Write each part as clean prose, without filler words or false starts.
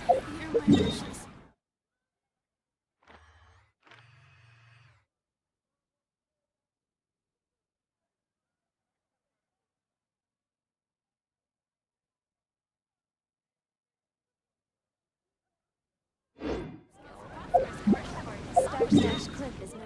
You're my precious. Star Stash Cliff is no.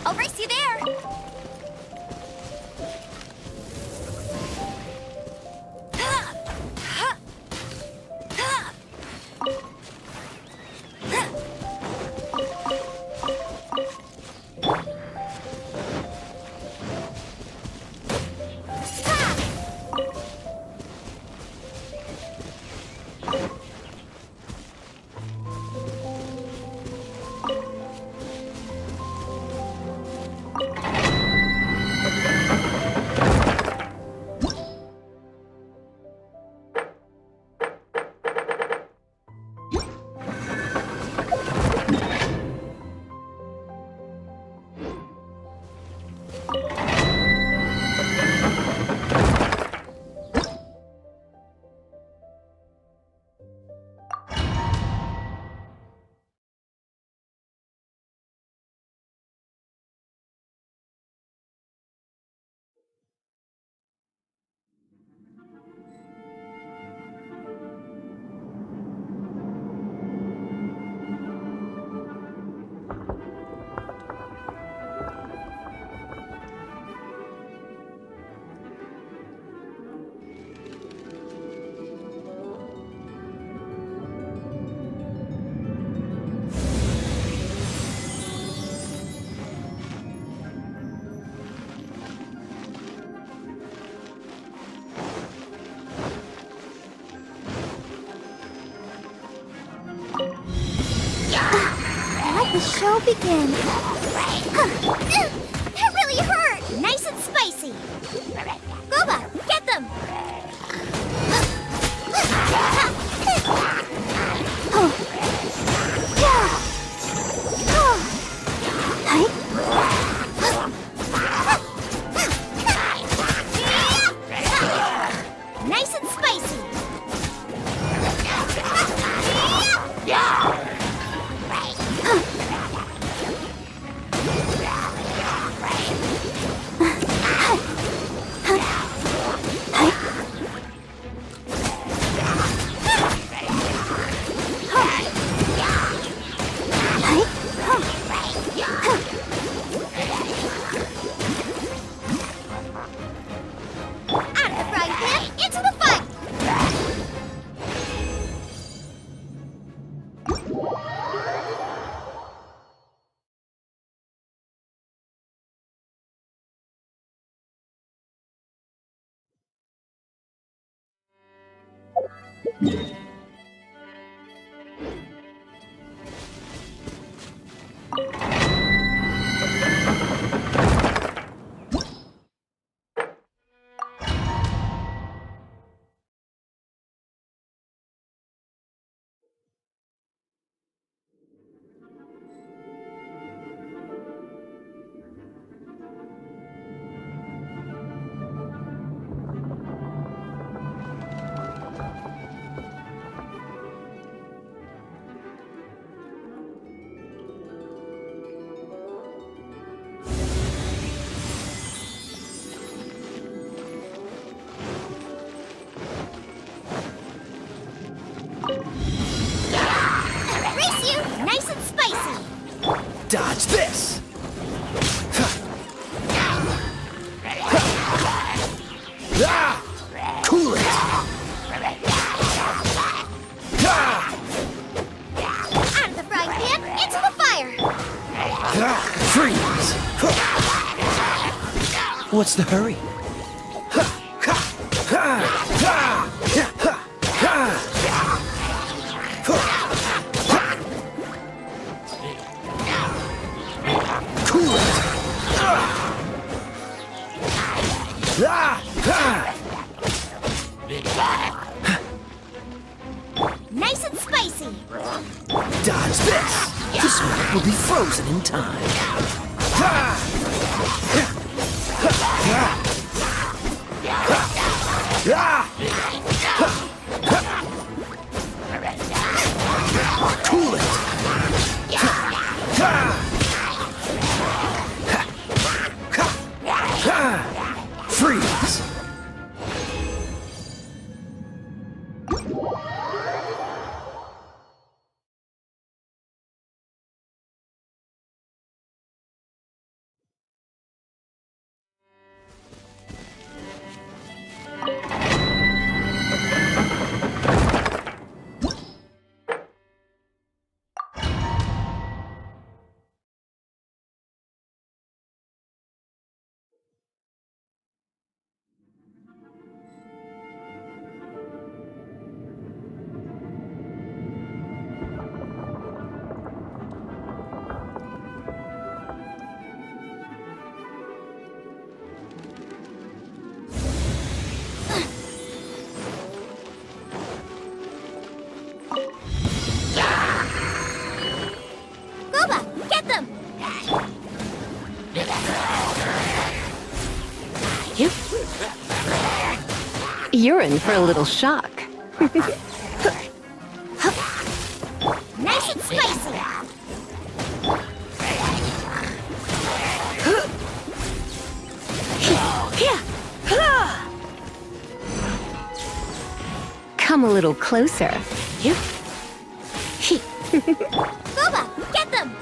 I'll race you there! Let the show begin. That really hurt! Nice and spicy. Gooba, get them! Nice and spicy. Dodge this! Ah! Cool it! Out of the frying pan, into the fire! Freeze! What's the hurry? Cool it! Nice and spicy. Dodge this! The smoke will be frozen in time. Cool it! Freeze! Gooba, get them. You're in for a little shock. Nice and spicy. Come a little closer. Gooba, get them.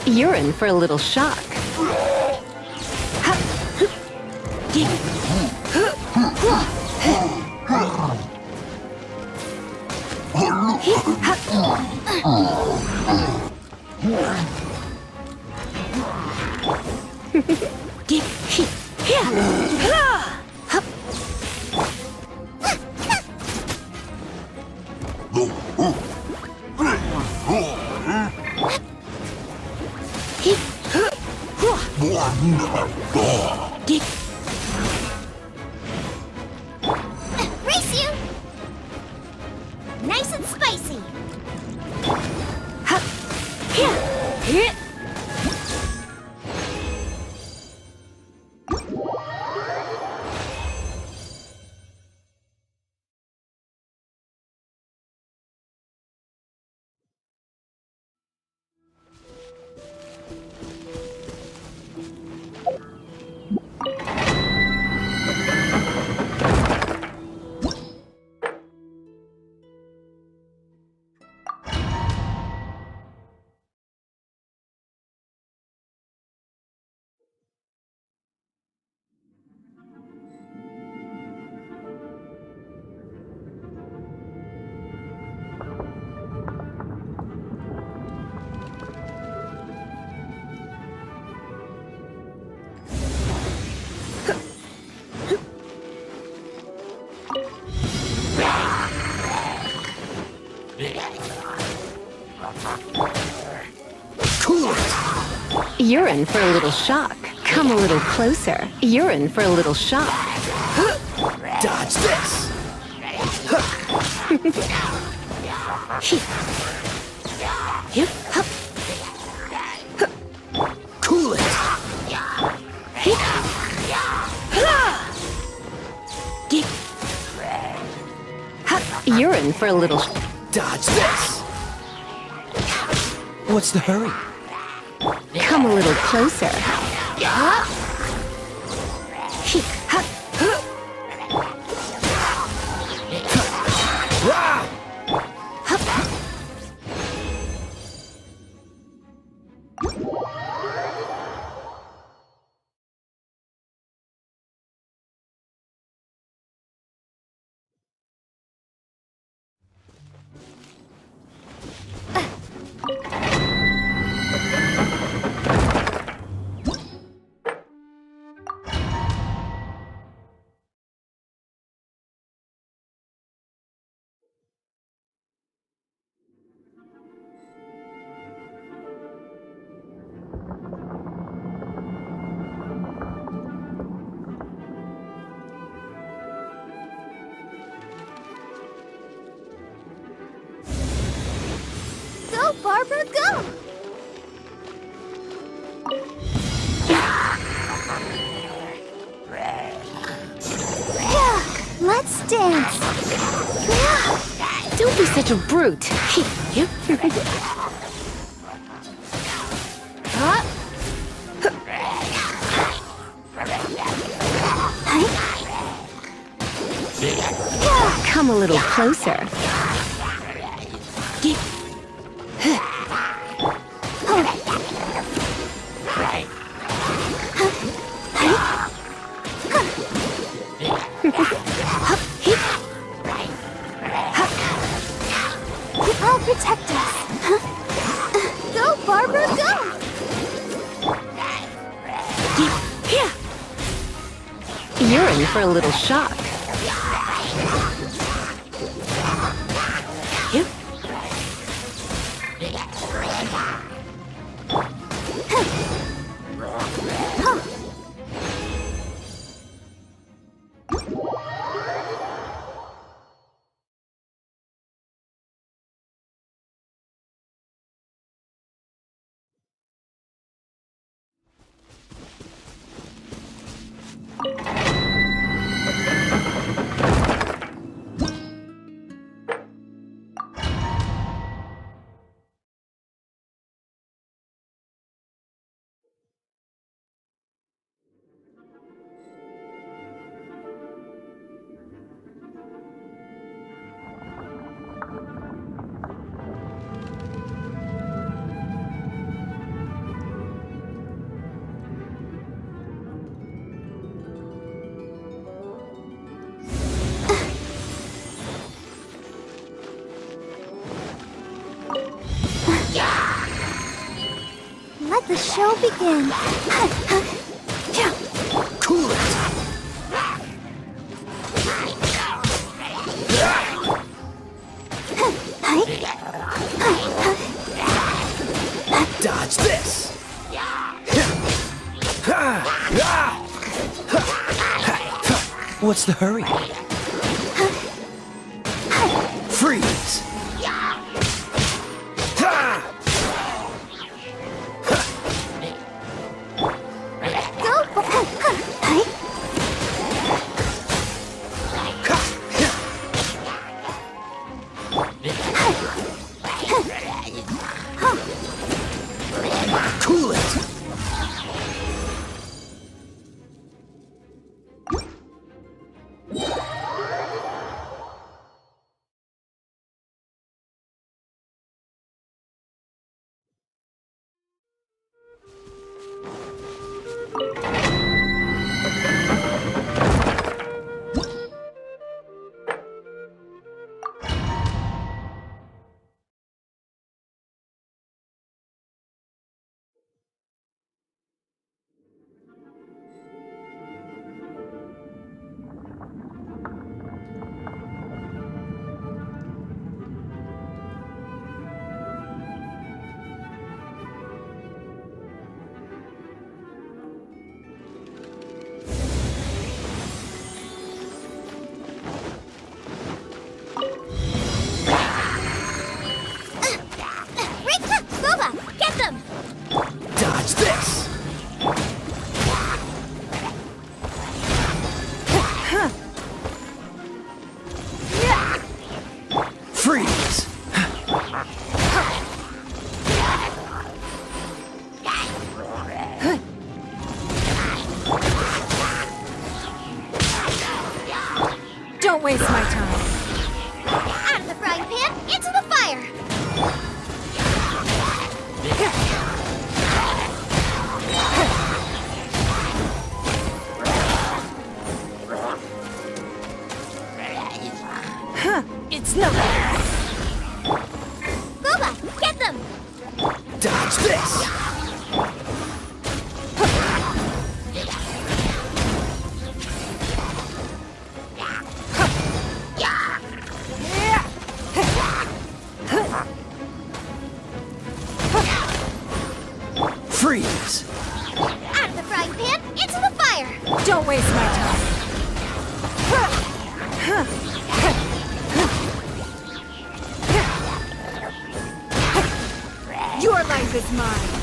You're in for a little shock. Race you. Nice and spicy. Cool it! You're in for a little shock. Come a little closer. You're in for a little shock. Dodge this! Cool it! You're in for a little... Dodge this! What's the hurry? Come a little closer. Barbara, go! Yeah, let's dance. Yeah. Don't be such a brute. Huh? Come a little closer. I'll protect us. Go, Barbara, go! You're in for a little shock. Let the show begin. Cool it. Dodge this. What's the hurry? Freeze. Cool it. Dodge this. Freeze. Don't waste my time. Out of the frying pan, into the fire! It's no good. Boba, get them! Dodge this. Freeze. Out of the frying pan, into the fire! Don't waste my time. Your life is mine.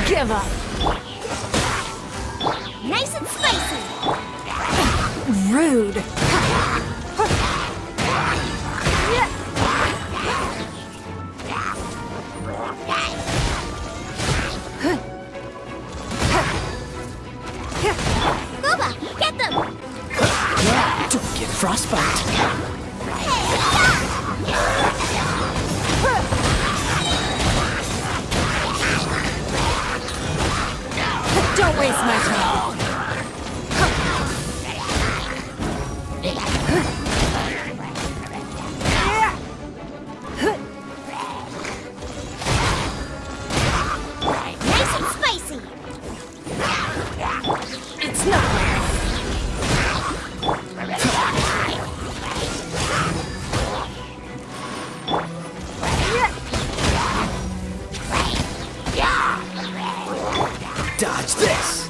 Give up. Nice and spicy. Rude. Gooba, get them. Don't get frostbite. Don't waste my time. Nice and spicy. It's not. Dodge this.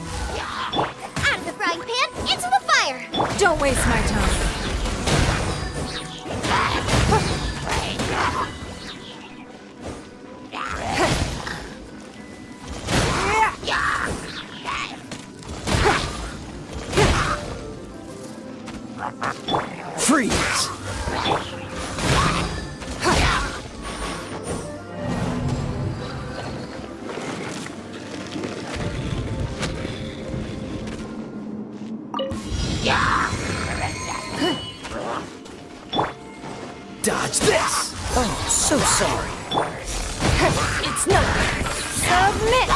Out of the frying pan, into the fire. Don't waste my time. Freeze. Dodge this. Oh, so sorry. It's not. Submit.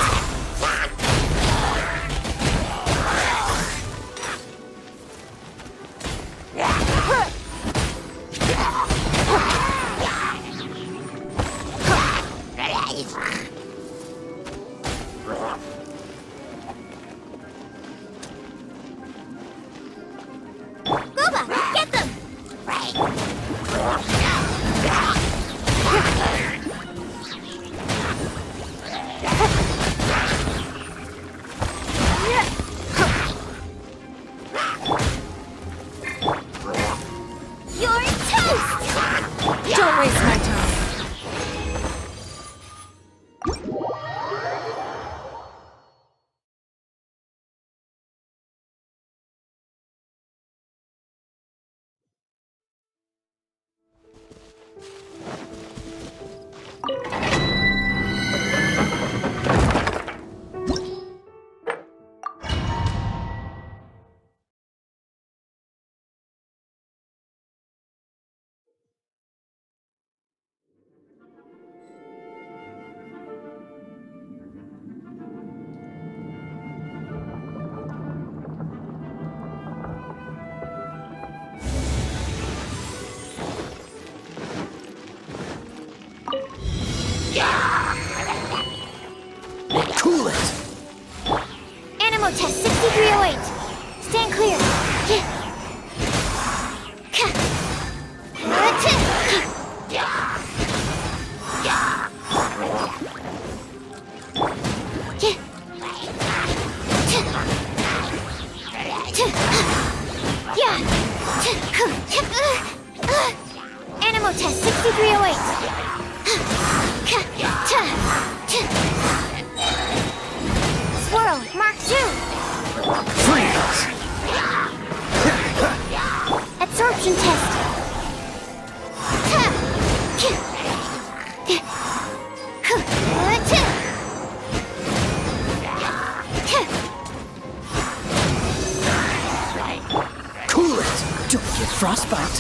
Gooba, get them. You're toast. Don't waste my time. Cool it. Animal test 6308. Stand clear. Animal test 6308. Swirl, Mark 2. Freeze. Absorption test. Cool it. Don't get frostbite.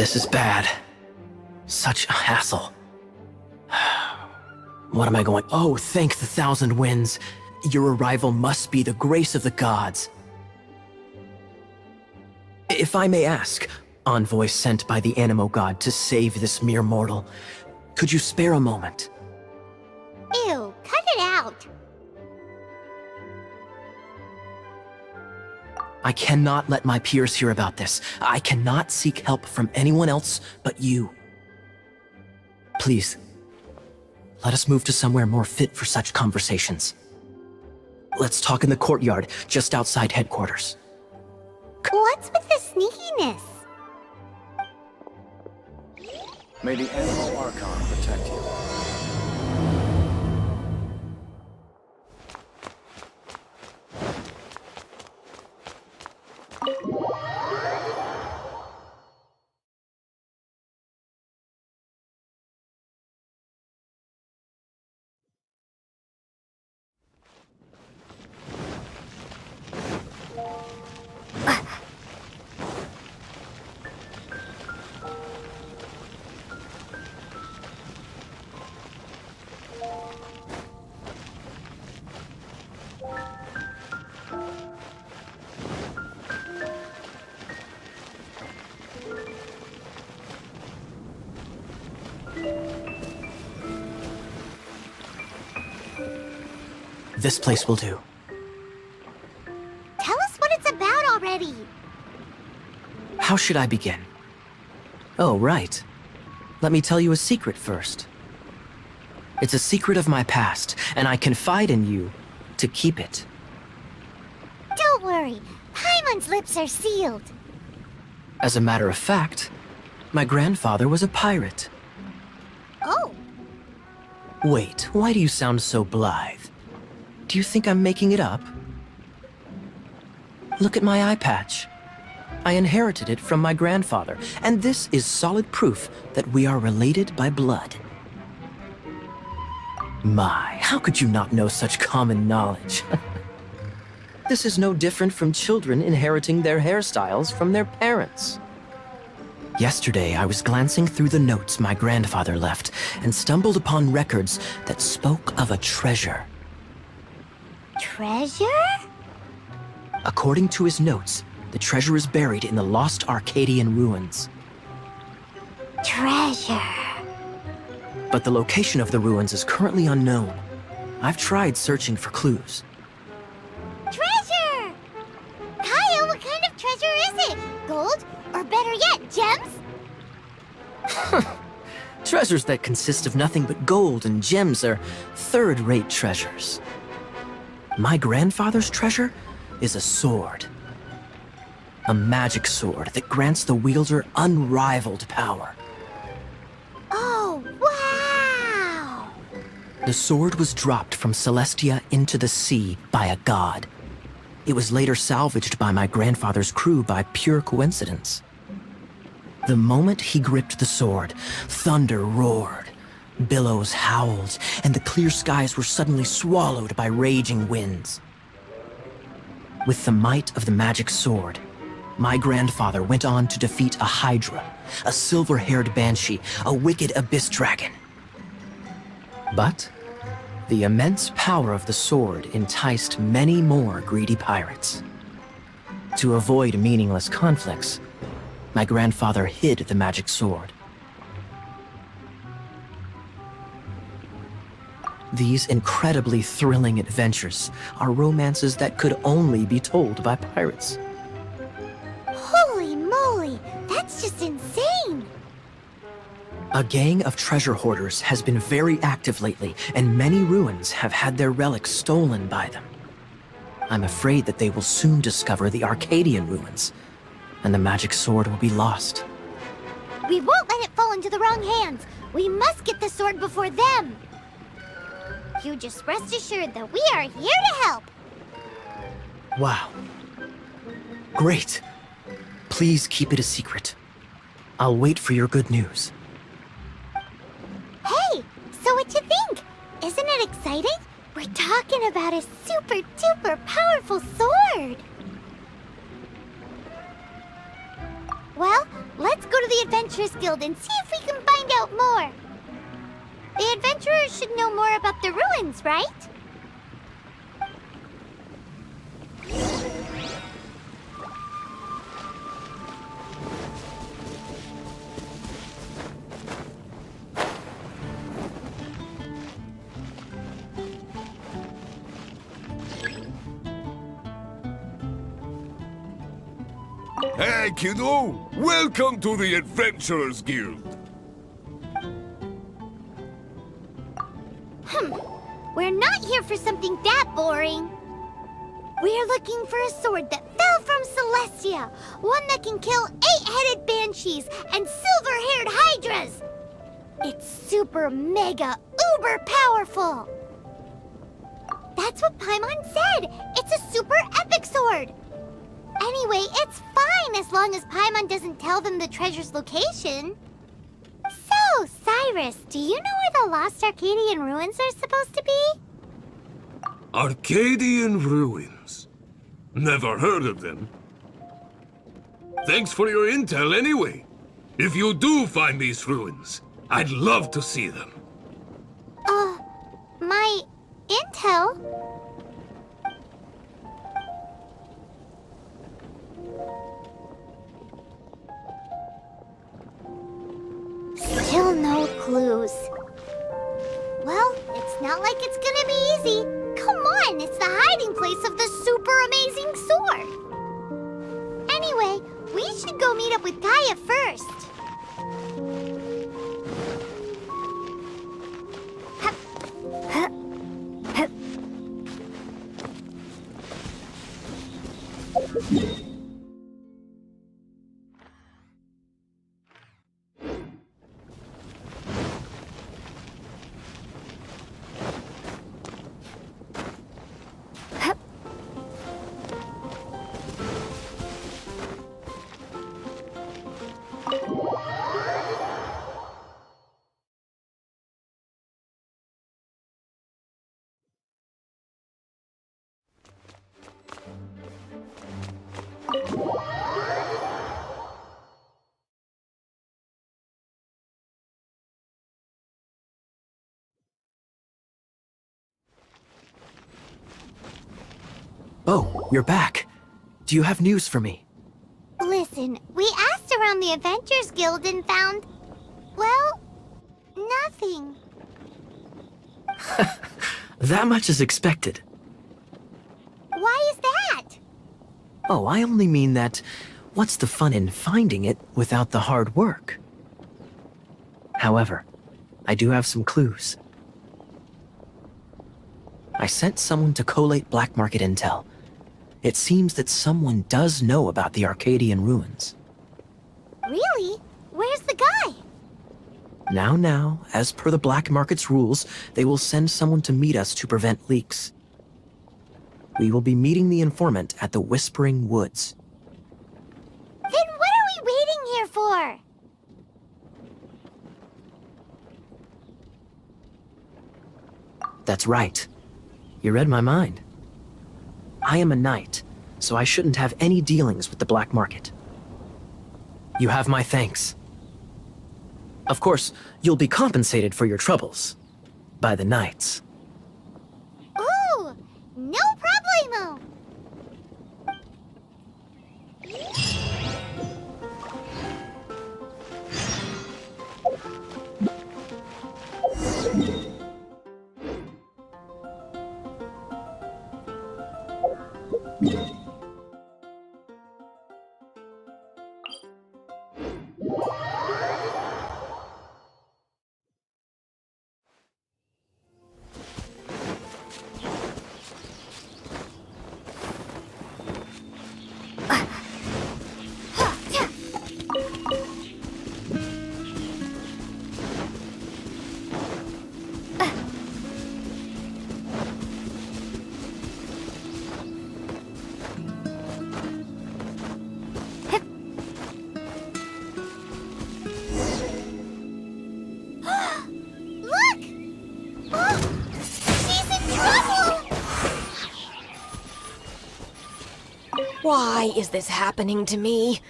This is bad. Such a hassle. What am I going? Oh, thank the thousand winds. Your arrival must be the grace of the gods. If I may ask, envoy sent by the Animo god to save this mere mortal, could you spare a moment? Ew, cut it out. I cannot let my peers hear about this. I cannot seek help from anyone else but you. Please, let us move to somewhere more fit for such conversations. Let's talk in the courtyard, just outside headquarters. What's with the sneakiness? May the Animal Archon protect you. This place will do. Tell us what it's about already. How should I begin? Oh, right. Let me tell you a secret first. It's a secret of my past, and I confide in you to keep it. Don't worry, Paimon's lips are sealed. As a matter of fact, my grandfather was a pirate. Oh, Wait, why do you sound so blithe? Do you think I'm making it up? Look at my eye patch. I inherited it from my grandfather, and this is solid proof that we are related by blood. My, how could you not know such common knowledge? This is no different from children inheriting their hairstyles from their parents. Yesterday, I was glancing through the notes my grandfather left and stumbled upon records that spoke of a treasure. treasure? According to his notes, the treasure is buried in the lost Arcadian ruins. Treasure. But the location of the ruins is currently unknown. I've tried searching for clues. Treasure! Kaya, what kind of treasure is it? Gold? Or better yet, gems? Treasures that consist of nothing but gold and gems are third-rate treasures. My grandfather's treasure is a sword. A magic sword that grants the wielder unrivaled power. Oh, wow! The sword was dropped from Celestia into the sea by a god. It was later salvaged by my grandfather's crew by pure coincidence. The moment he gripped the sword, thunder roared, billows howled, and the clear skies were suddenly swallowed by raging winds. With the might of the magic sword, my grandfather went on to defeat a hydra, a silver-haired banshee, a wicked abyss dragon. But the immense power of the sword enticed many more greedy pirates. To avoid meaningless conflicts, my grandfather hid the magic sword. These incredibly thrilling adventures are romances that could only be told by pirates. Holy moly, that's just insane! A gang of treasure hoarders has been very active lately, and many ruins have had their relics stolen by them. I'm afraid that they will soon discover the Arcadian ruins, and the magic sword will be lost. We won't let it fall into the wrong hands. We must get the sword before them. You just rest assured that we are here to help. Wow. Great. Please keep it a secret. I'll wait for your good news. Hey, so what you think? Isn't it exciting? We're talking about a super duper powerful sword. Well, let's go to the Adventurers Guild and see if we can find out more. The adventurers should know more about the ruins, right? Hey, kiddo! Welcome to the Adventurers Guild! We're not here for something that boring. We're looking for a sword that fell from Celestia. One that can kill 8-headed banshees and silver-haired hydras. It's super mega uber powerful. That's what Paimon said. It's a super epic sword. Anyway, it's fine as long as Paimon doesn't tell them the treasure's location. So, Cyrus, do you know where the lost Arcadian ruins are supposed to be? Arcadian ruins? Never heard of them. Thanks for your intel anyway. If you do find these ruins, I'd love to see them. My intel? Still no clues. Well, it's not like it's gonna be easy. Come on, it's the hiding place of the super amazing sword. Anyway, we should go meet up with Gaia first. Hup. Hup. Hup. Oh, you're back. Do you have news for me? Listen, we asked around the Adventurers Guild and found, well, nothing. That much is expected. Why is that? Oh, I only mean that what's the fun in finding it without the hard work? However, I do have some clues. I sent someone to collate black market intel. It seems that someone does know about the Arcadian ruins. Really? Where's the guy? Now, as per the black market's rules, they will send someone to meet us to prevent leaks. We will be meeting the informant at the Whispering Woods. Then what are we waiting here for? That's right. You read my mind. I am a knight, so I shouldn't have any dealings with the black market. You have my thanks. Of course, you'll be compensated for your troubles by the knights. Ooh, no problemo. Look! Oh, she's in trouble! Why is this happening to me?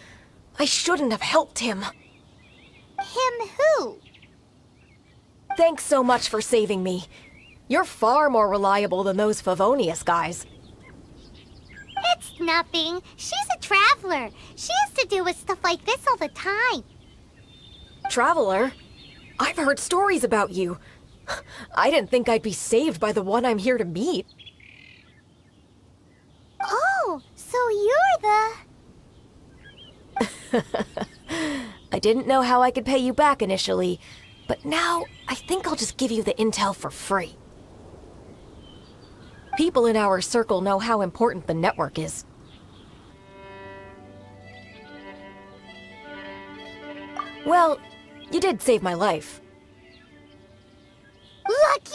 I shouldn't have helped him. Him who? Thanks so much for saving me. You're far more reliable than those Favonius guys. It's nothing. She's a traveler. She has to deal with stuff like this all the time. Traveler? I've heard stories about you. I didn't think I'd be saved by the one I'm here to meet. Oh, so you're the... I didn't know how I could pay you back initially, but now I think I'll just give you the intel for free. People in our circle know how important the network is. Well, you did save my life. Lucky?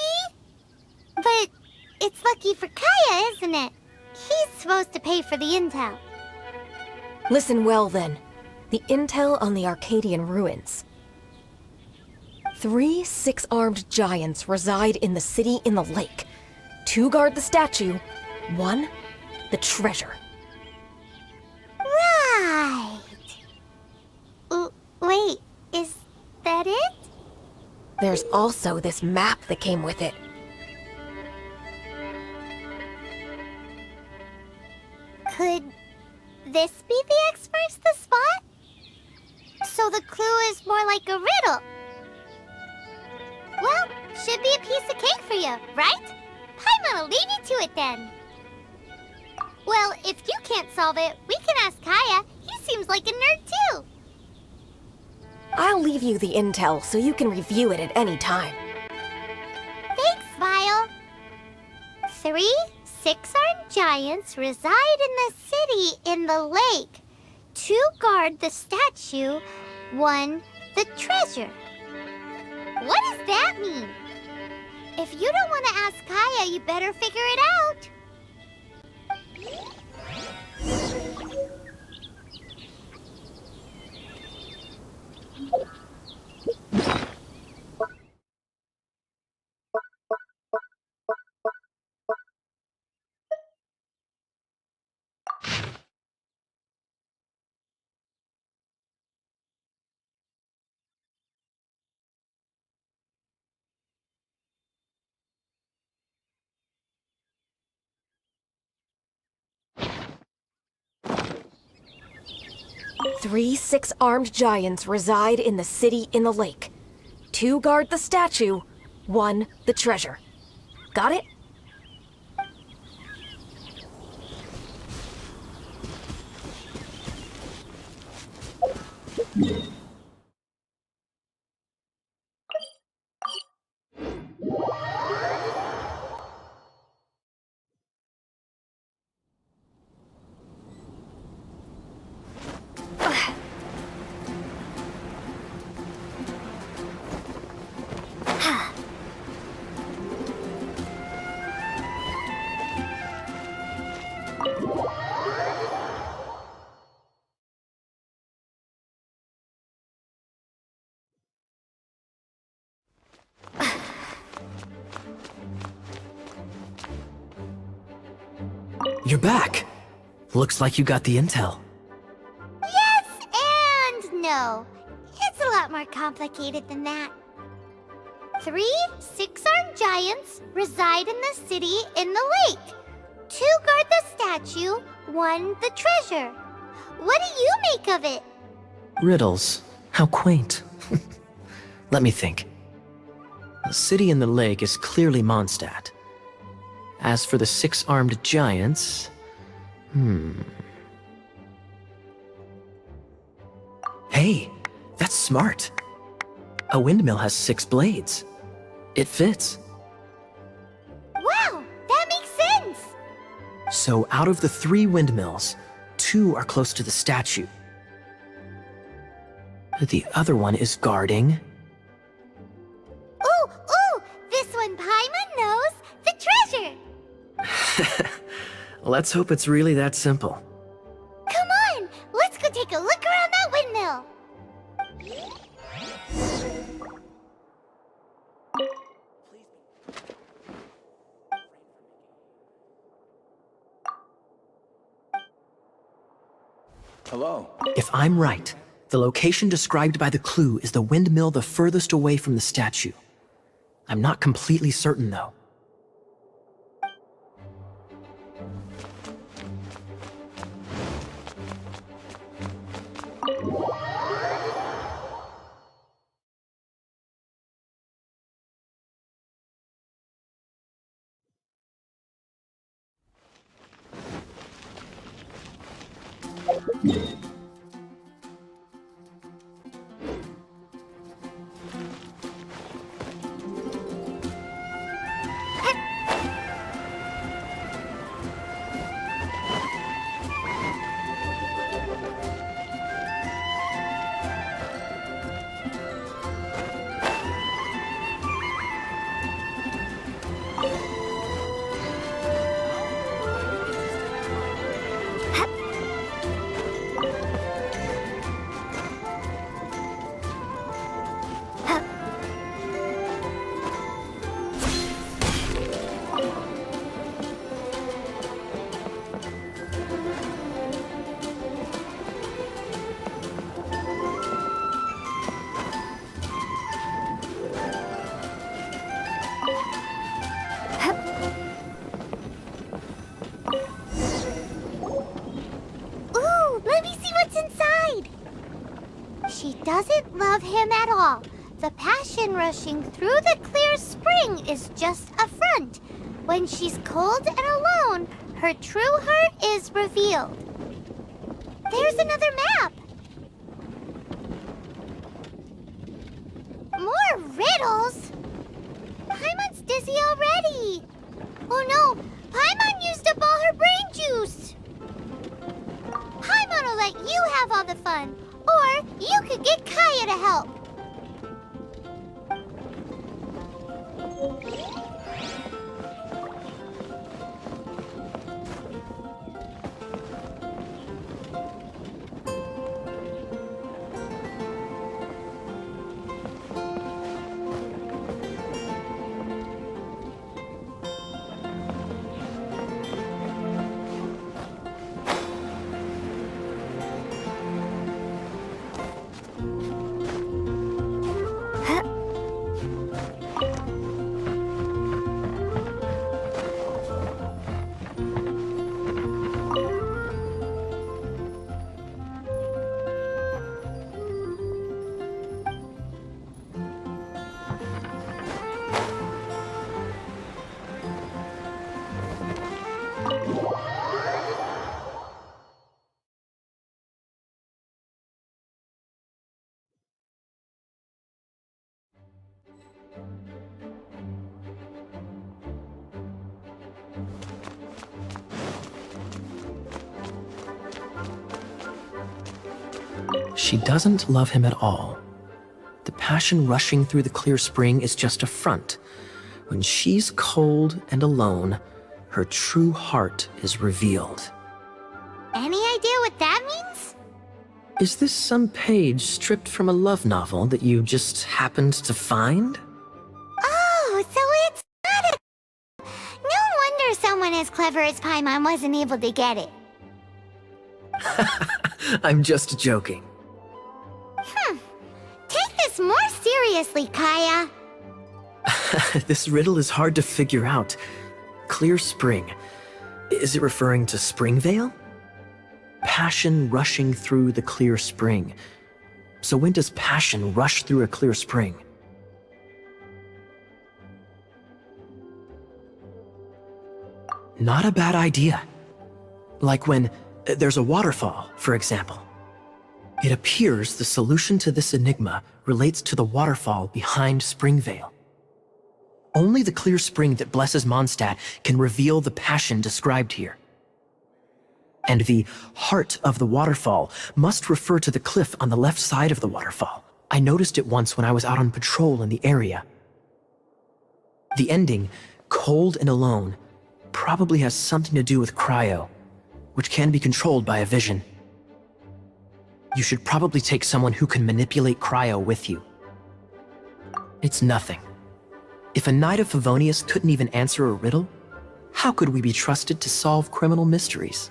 But it's lucky for Kaya, isn't it? He's supposed to pay for the intel. Listen well then. The intel on the Arcadian ruins. 3 six-armed giants reside in the city in the lake. 2 guard the statue, 1 the treasure. Right. Wait, is that it? There's also this map that came with it. Could this be the X marks the spot? So the clue is more like a riddle. Well, should be a piece of cake for you, right? Paimon'll leave you to it then. Well, if you can't solve it, we can ask Kaya. He seems like a nerd too. I'll leave you the intel so you can review it at any time. Thanks, Vile. 3 six-armed giants reside in the city in the lake. 2 guard the statue, 1 the treasure. What does that mean? If you don't want to ask Kaya, you better figure it out. Three six-armed giants reside in the city in the lake. 2 guard the statue, 1 the treasure. Got it? You're back. Looks like you got the intel. Yes and no. It's a lot more complicated than that. 3 six-armed giants reside in the city in the lake. 2 guard the statue, 1 the treasure. What do you make of it? Riddles. How quaint. Let me think. The city in the lake is clearly Mondstadt. As for the 6-armed giants, Hey, that's smart. A windmill has 6 blades. It fits. Wow, that makes sense! So out of the 3 windmills, 2 are close to the statue. The other one is guarding. Ooh, this one Paimon knows! The treasure! Let's hope it's really that simple. Come on, let's go take a look around that windmill! Hello. If I'm right, the location described by the clue is the windmill the furthest away from the statue. I'm not completely certain, though. Ooh, let me see what's inside! She doesn't love him at all. The passion rushing through the clear spring is just a front. When she's cold and alone, her true heart is revealed. There's another map! More riddles? Paimon's dizzy already! Oh no! Paimon used up all her brain juice! Paimon will let you have all the fun, or you could get Kaya to help. She doesn't love him at all. The passion rushing through the clear spring is just a front. When she's cold and alone, her true heart is revealed. Any idea what that means? Is this some page stripped from a love novel that you just happened to find? Oh, so it's not a... No wonder someone as clever as Paimon wasn't able to get it. I'm just joking. Take this more seriously, Kaya. This riddle is hard to figure out. Clear spring. Is it referring to Springvale? Passion rushing through the clear spring. So when does passion rush through a clear spring? Not a bad idea. Like when there's a waterfall, for example. It appears the solution to this enigma relates to the waterfall behind Springvale. Only the clear spring that blesses Mondstadt can reveal the passion described here. And the heart of the waterfall must refer to the cliff on the left side of the waterfall. I noticed it once when I was out on patrol in the area. The ending, cold and alone, probably has something to do with cryo, which can be controlled by a vision. You should probably take someone who can manipulate cryo with you. It's nothing. If a Knight of Favonius couldn't even answer a riddle, how could we be trusted to solve criminal mysteries?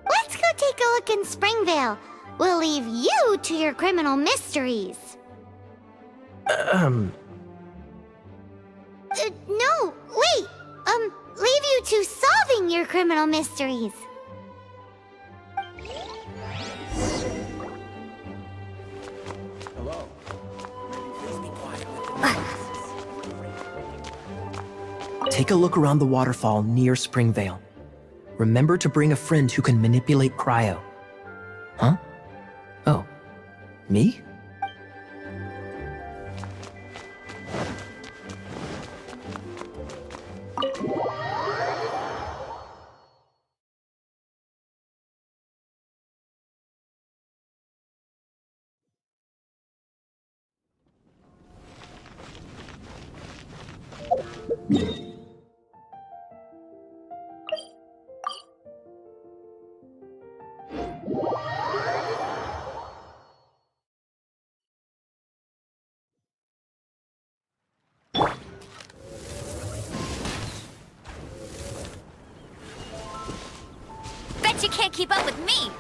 Let's go take a look in Springvale. We'll leave you to your criminal mysteries. No, wait. Leave you to solving your criminal mysteries. Hello. Take a look around the waterfall near Springvale. Remember to bring a friend who can manipulate cryo. Huh? Oh, me? Bet you can't keep up with me.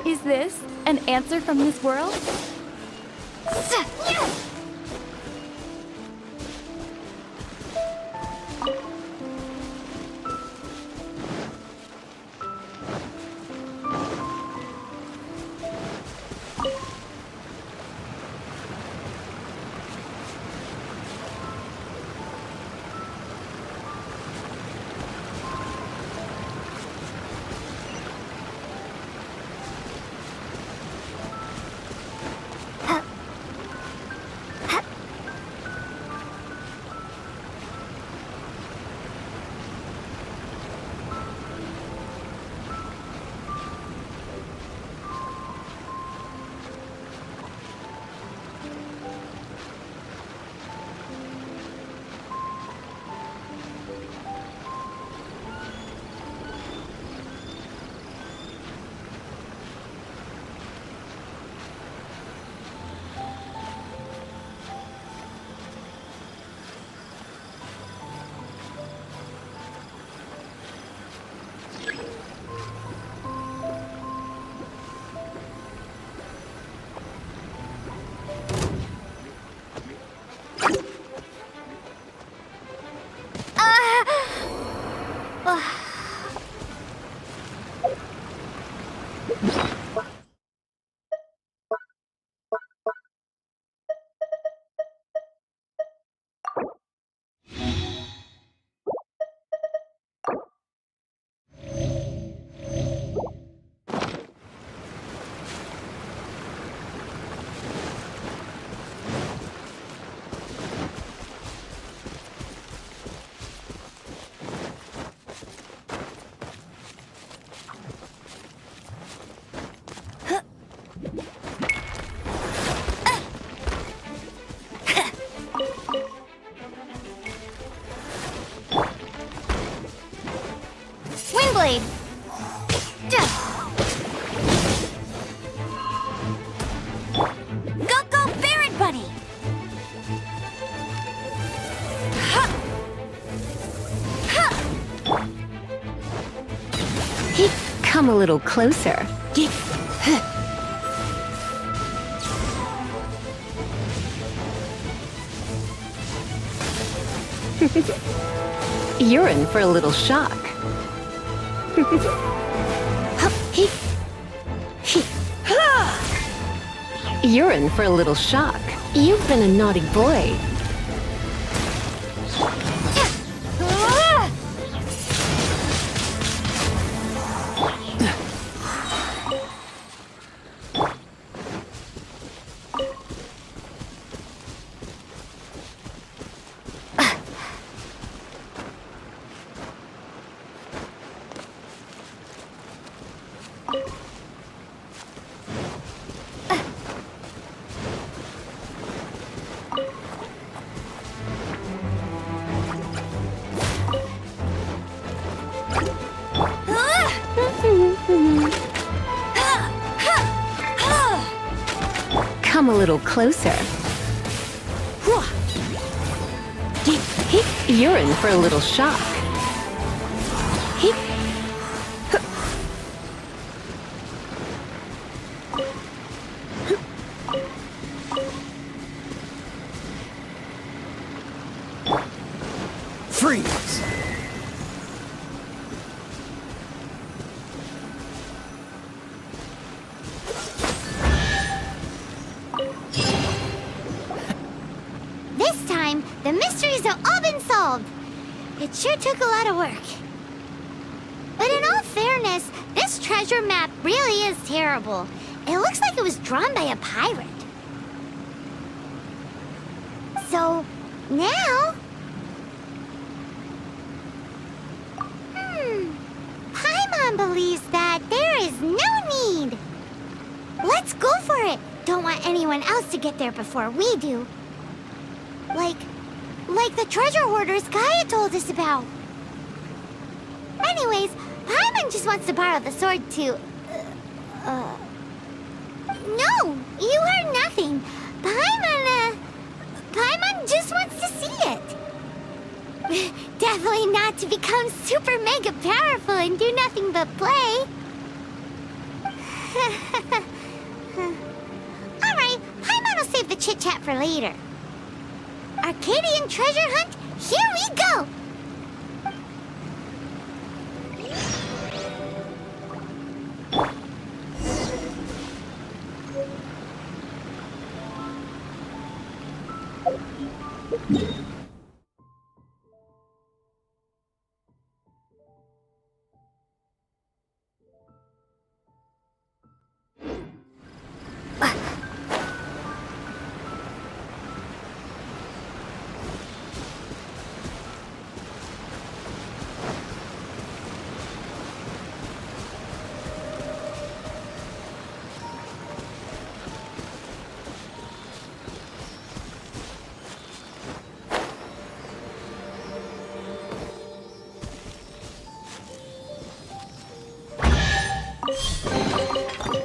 Is this an answer from this world? Windblade! Go, Barret Buddy! Come a little closer. You're in for a little shock. You're in for a little shock. You've been a naughty boy. Come a little closer. You're in for a little shock. Freeze! This time, the mysteries have all been solved. It sure took a lot of work. But in all fairness, this treasure map really is terrible. It looks like it was drawn by a pirate. So, now... Paimon believes that there is no need. Let's go for it. Don't want anyone else to get there before we do. Like the treasure hoarders Gaia told us about. Anyways, Paimon just wants to borrow the sword to... No, you heard nothing. Paimon just wants to see it. Definitely not to become super mega powerful and do nothing but play. Alright, Paimon will save the chit-chat for later. Arcadian treasure hunt, here we go!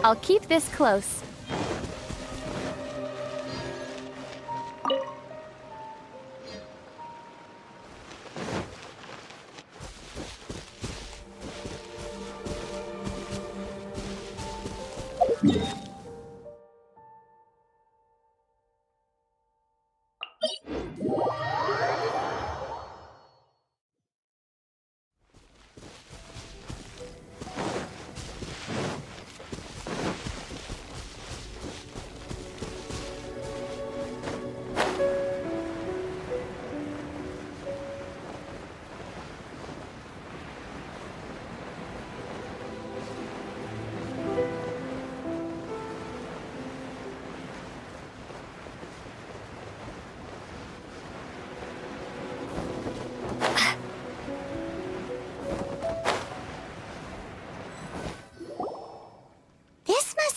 I'll keep this close.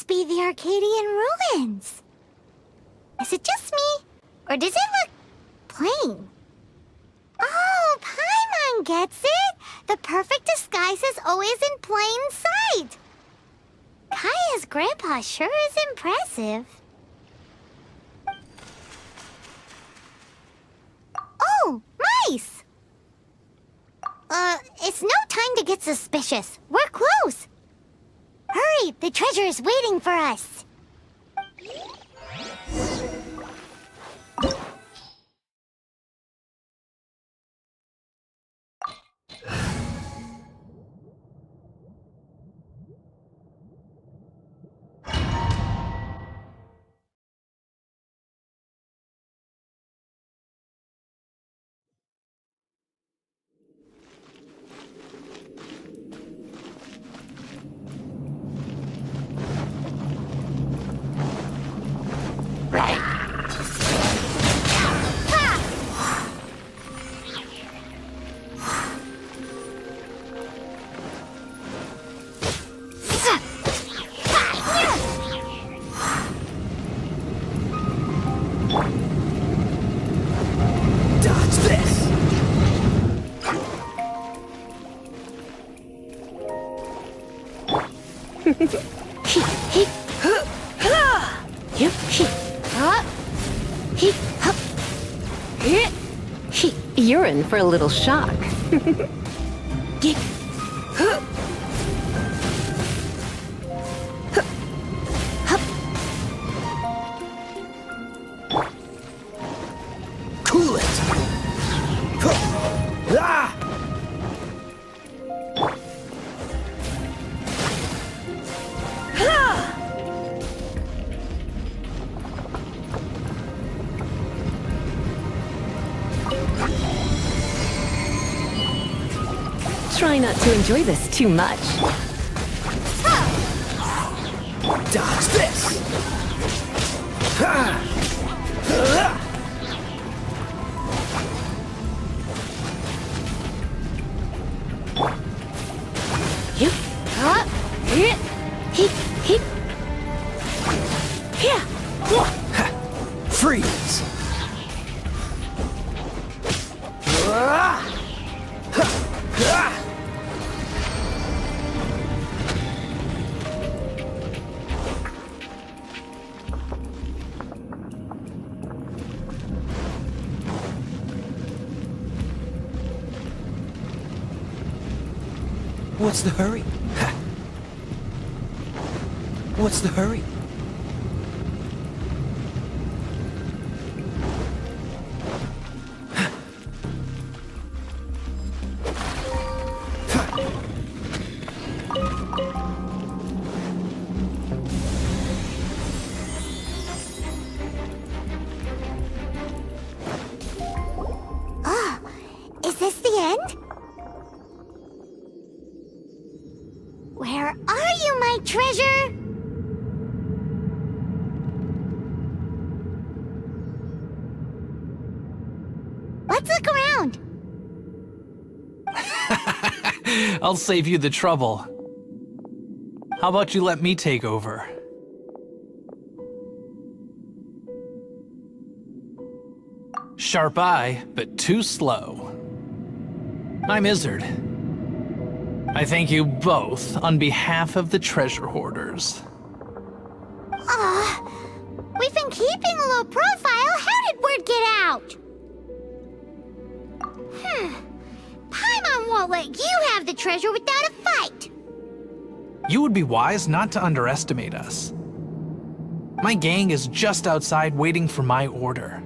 Be the Arcadian ruins. Is it just me? Or does it look plain? Oh, Paimon gets it! The perfect disguise is always in plain sight! Kaya's grandpa sure is impressive. Oh, mice! It's no time to get suspicious. We're close. Hurry! The treasure is waiting for us! Dodge this! You're in for a little shock. Cool it! Ah! Try not to enjoy this too much. Dodge this! Ah! Ah! Freeze! Ah! Ah! What's the hurry? What's the hurry? Is this the end? Where are you, my treasure? Let's look around. I'll save you the trouble. How about you let me take over? Sharp eye, but too slow. I'm Izzard. I thank you both on behalf of the treasure hoarders. We've been keeping a low profile. How did word get out? Paimon won't let you have the treasure without a fight. You would be wise not to underestimate us. My gang is just outside waiting for my order.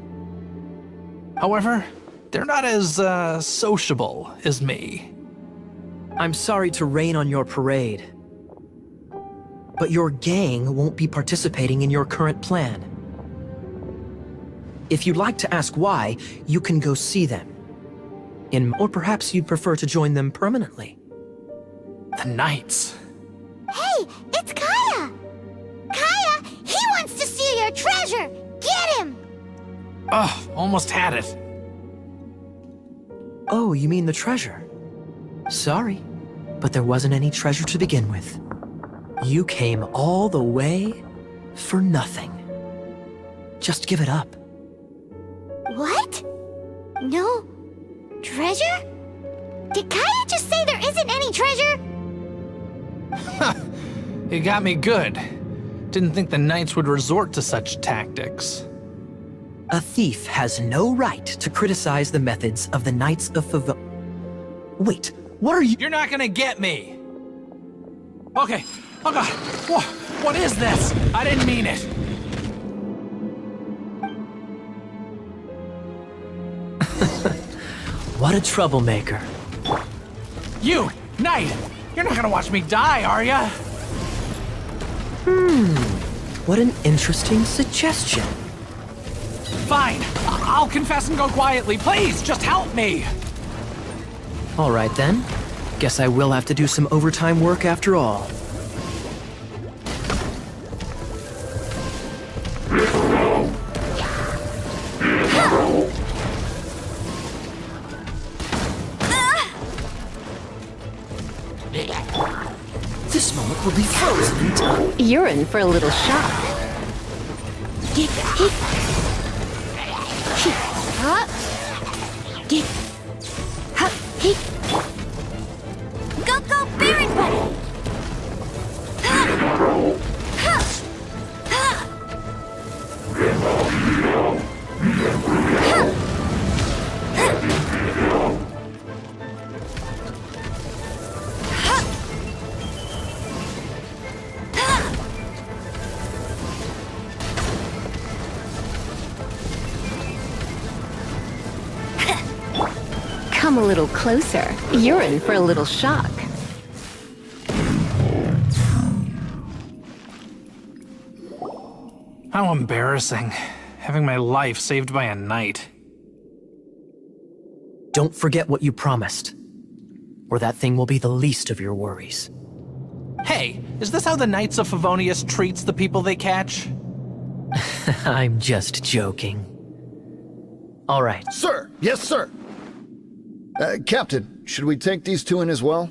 However, they're not as, sociable as me. I'm sorry to rain on your parade, but your gang won't be participating in your current plan. If you'd like to ask why, you can go see them. Or perhaps you'd prefer to join them permanently. The Knights. Hey, it's Kaya! Kaya, he wants to steal your treasure! Get him! Oh, almost had it. Oh, you mean the treasure? Sorry, but there wasn't any treasure to begin with. You came all the way for nothing. Just give it up. What? No treasure? Did Kaya just say there isn't any treasure? You got me good. Didn't think the Knights would resort to such tactics. A thief has no right to criticize the methods of the Knights of Wait, what are you— You're not gonna get me! Okay, Oh god! What is this? I didn't mean it! What a troublemaker. You! Knight! You're not gonna watch me die, are ya? What an interesting suggestion. Fine. I'll confess and go quietly. Please, just help me! All right then. Guess I will have to do some overtime work after all. This moment will be frozen in time. You're in for a little shock. Go, go, Baron Buddy! Come a little closer. You're in for a little shock. How embarrassing. Having my life saved by a knight. Don't forget what you promised, or that thing will be the least of your worries. Hey, is this how the Knights of Favonius treats the people they catch? I'm just joking. All right. Sir! Yes, sir! Captain, should we take these two in as well?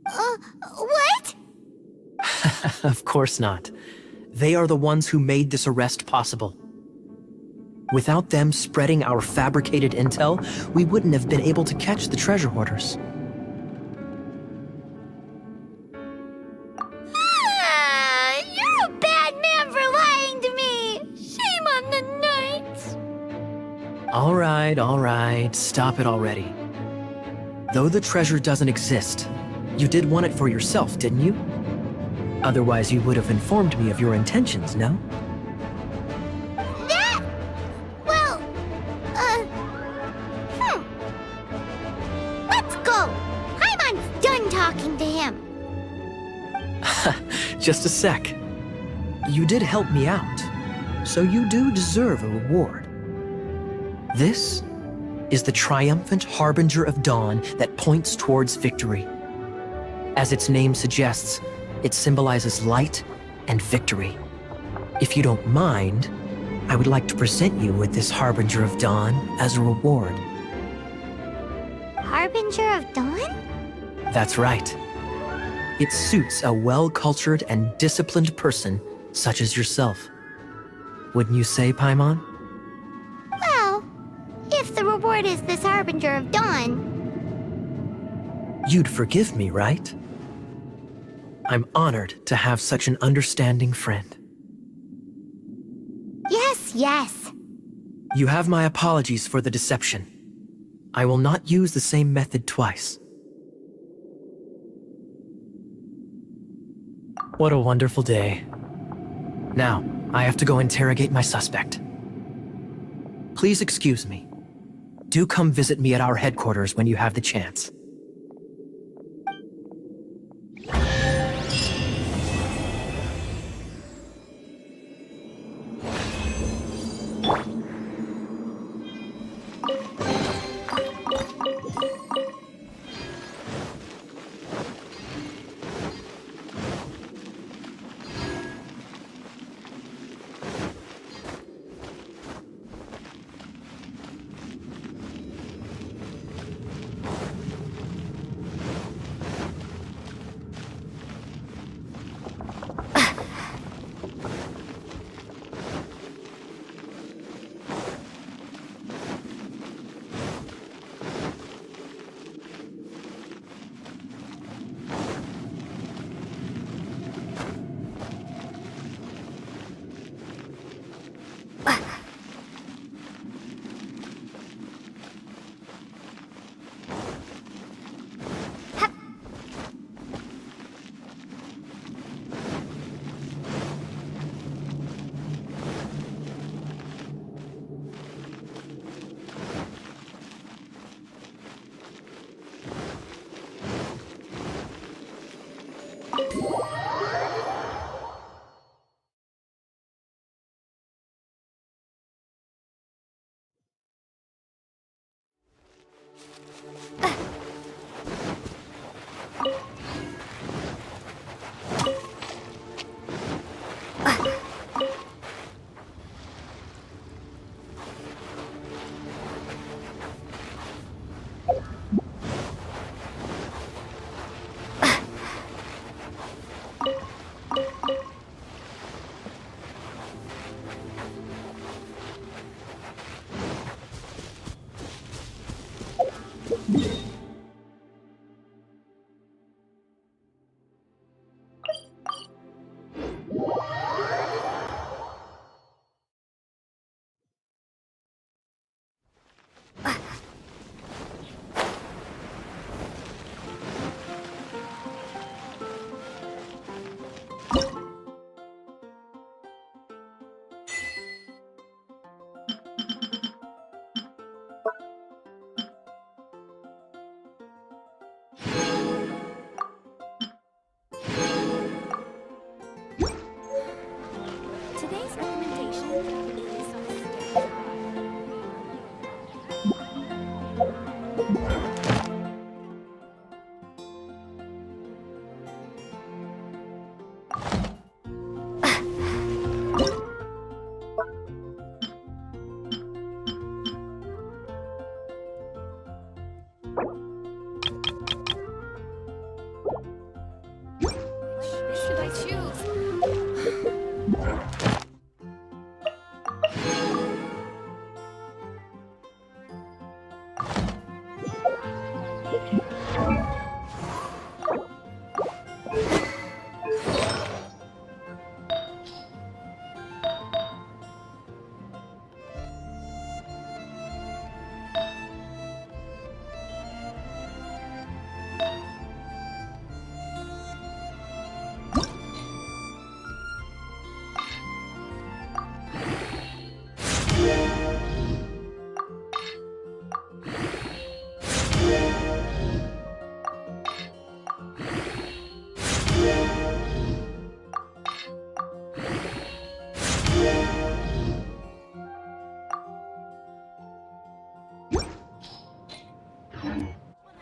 What? Of course not. They are the ones who made this arrest possible. Without them spreading our fabricated intel, we wouldn't have been able to catch the treasure hoarders. You're a bad man for lying to me! Shame on the Knights! All right, stop it already. Though the treasure doesn't exist, you did want it for yourself, didn't you? Otherwise, you would have informed me of your intentions, no? Well, let's go! Paimon's done talking to him. Just a sec. You did help me out, so you do deserve a reward. This is the triumphant harbinger of dawn that points towards victory. As its name suggests, it symbolizes light and victory. If you don't mind, I would like to present you with this harbinger of dawn as a reward. Harbinger of Dawn? That's right. It suits a well-cultured and disciplined person such as yourself. Wouldn't you say, Paimon? Well, if the reward is this Harbinger of Dawn, You'd forgive me, right? I'm honored to have such an understanding friend. yes. You have my apologies for the deception. I will not use the same method twice. What a wonderful day. Now, I have to go interrogate my suspect. Please excuse me. Do come visit me at our headquarters when you have the chance. Today's recommendation is Which should I choose?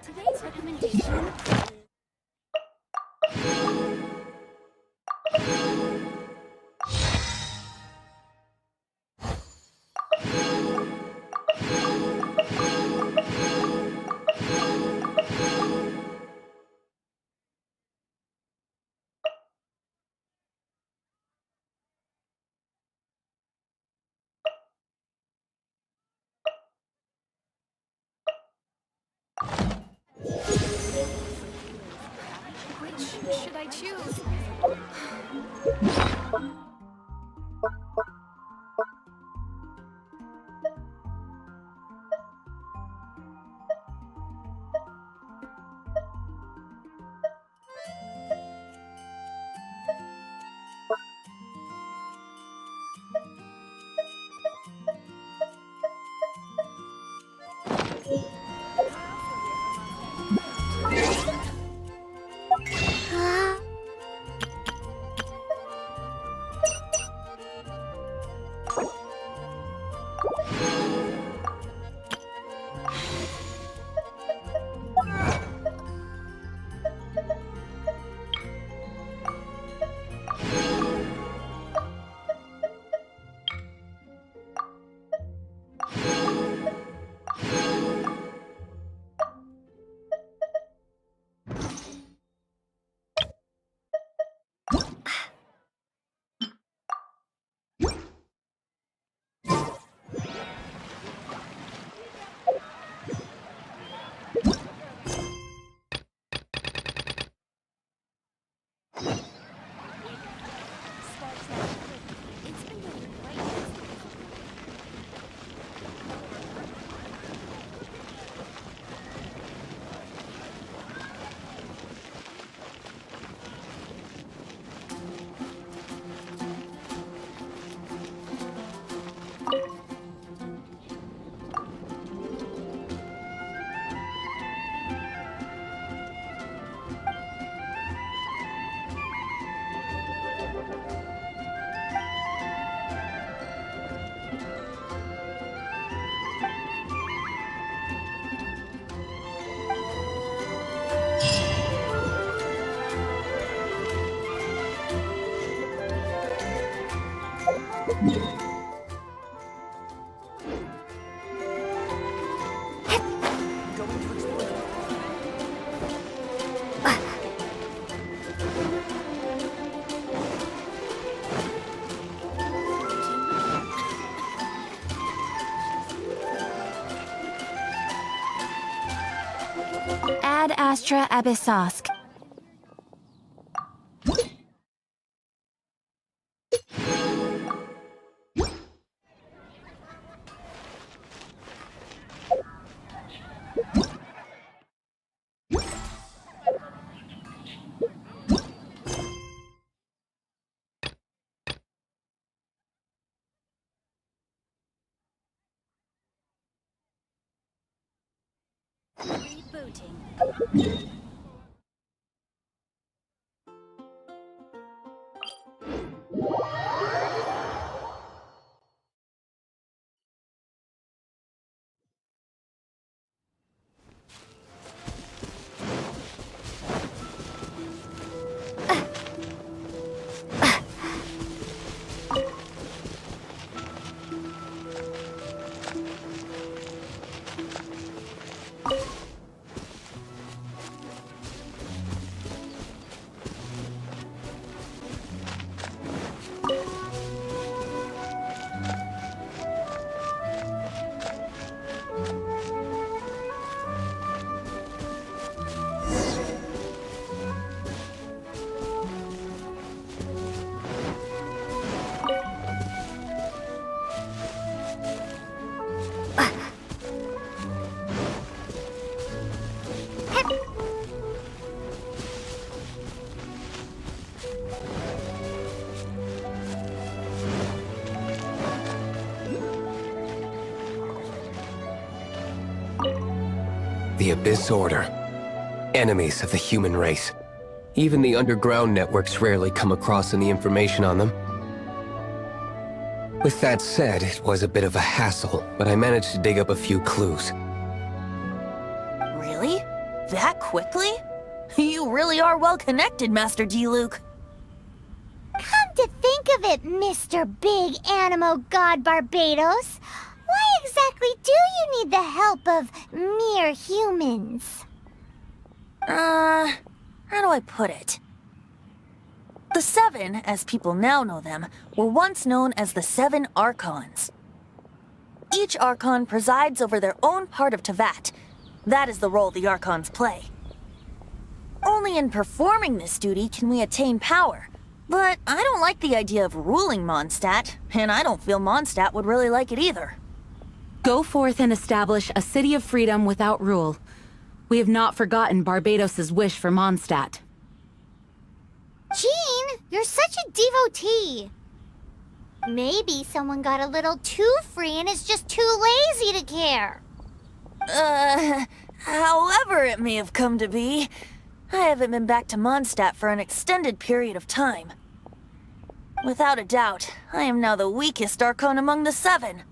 Today's recommendation. Which should I choose? Ad Astra Abyssosk. The Abyss Order. Enemies of the human race. Even the underground networks rarely come across any information on them. With that said, it was a bit of a hassle, but I managed to dig up a few clues. Really? That quickly? You really are well connected, Master D-Luke. Come to think of it, Mr. Big Animo God Barbados, why exactly do you need the help of mere humans? How do I put it? The Seven, as people now know them, were once known as the Seven Archons. Each Archon presides over their own part of Teyvat. That is the role the Archons play. Only in performing this duty can we attain power. But I don't like the idea of ruling Mondstadt, and I don't feel Mondstadt would really like it either. Go forth and establish a city of freedom without rule. We have not forgotten Barbados' wish for Mondstadt. Jean, you're such a devotee. Maybe someone got a little too free and is just too lazy to care. However it may have come to be, I haven't been back to Mondstadt for an extended period of time. Without a doubt, I am now the weakest Archon among the Seven.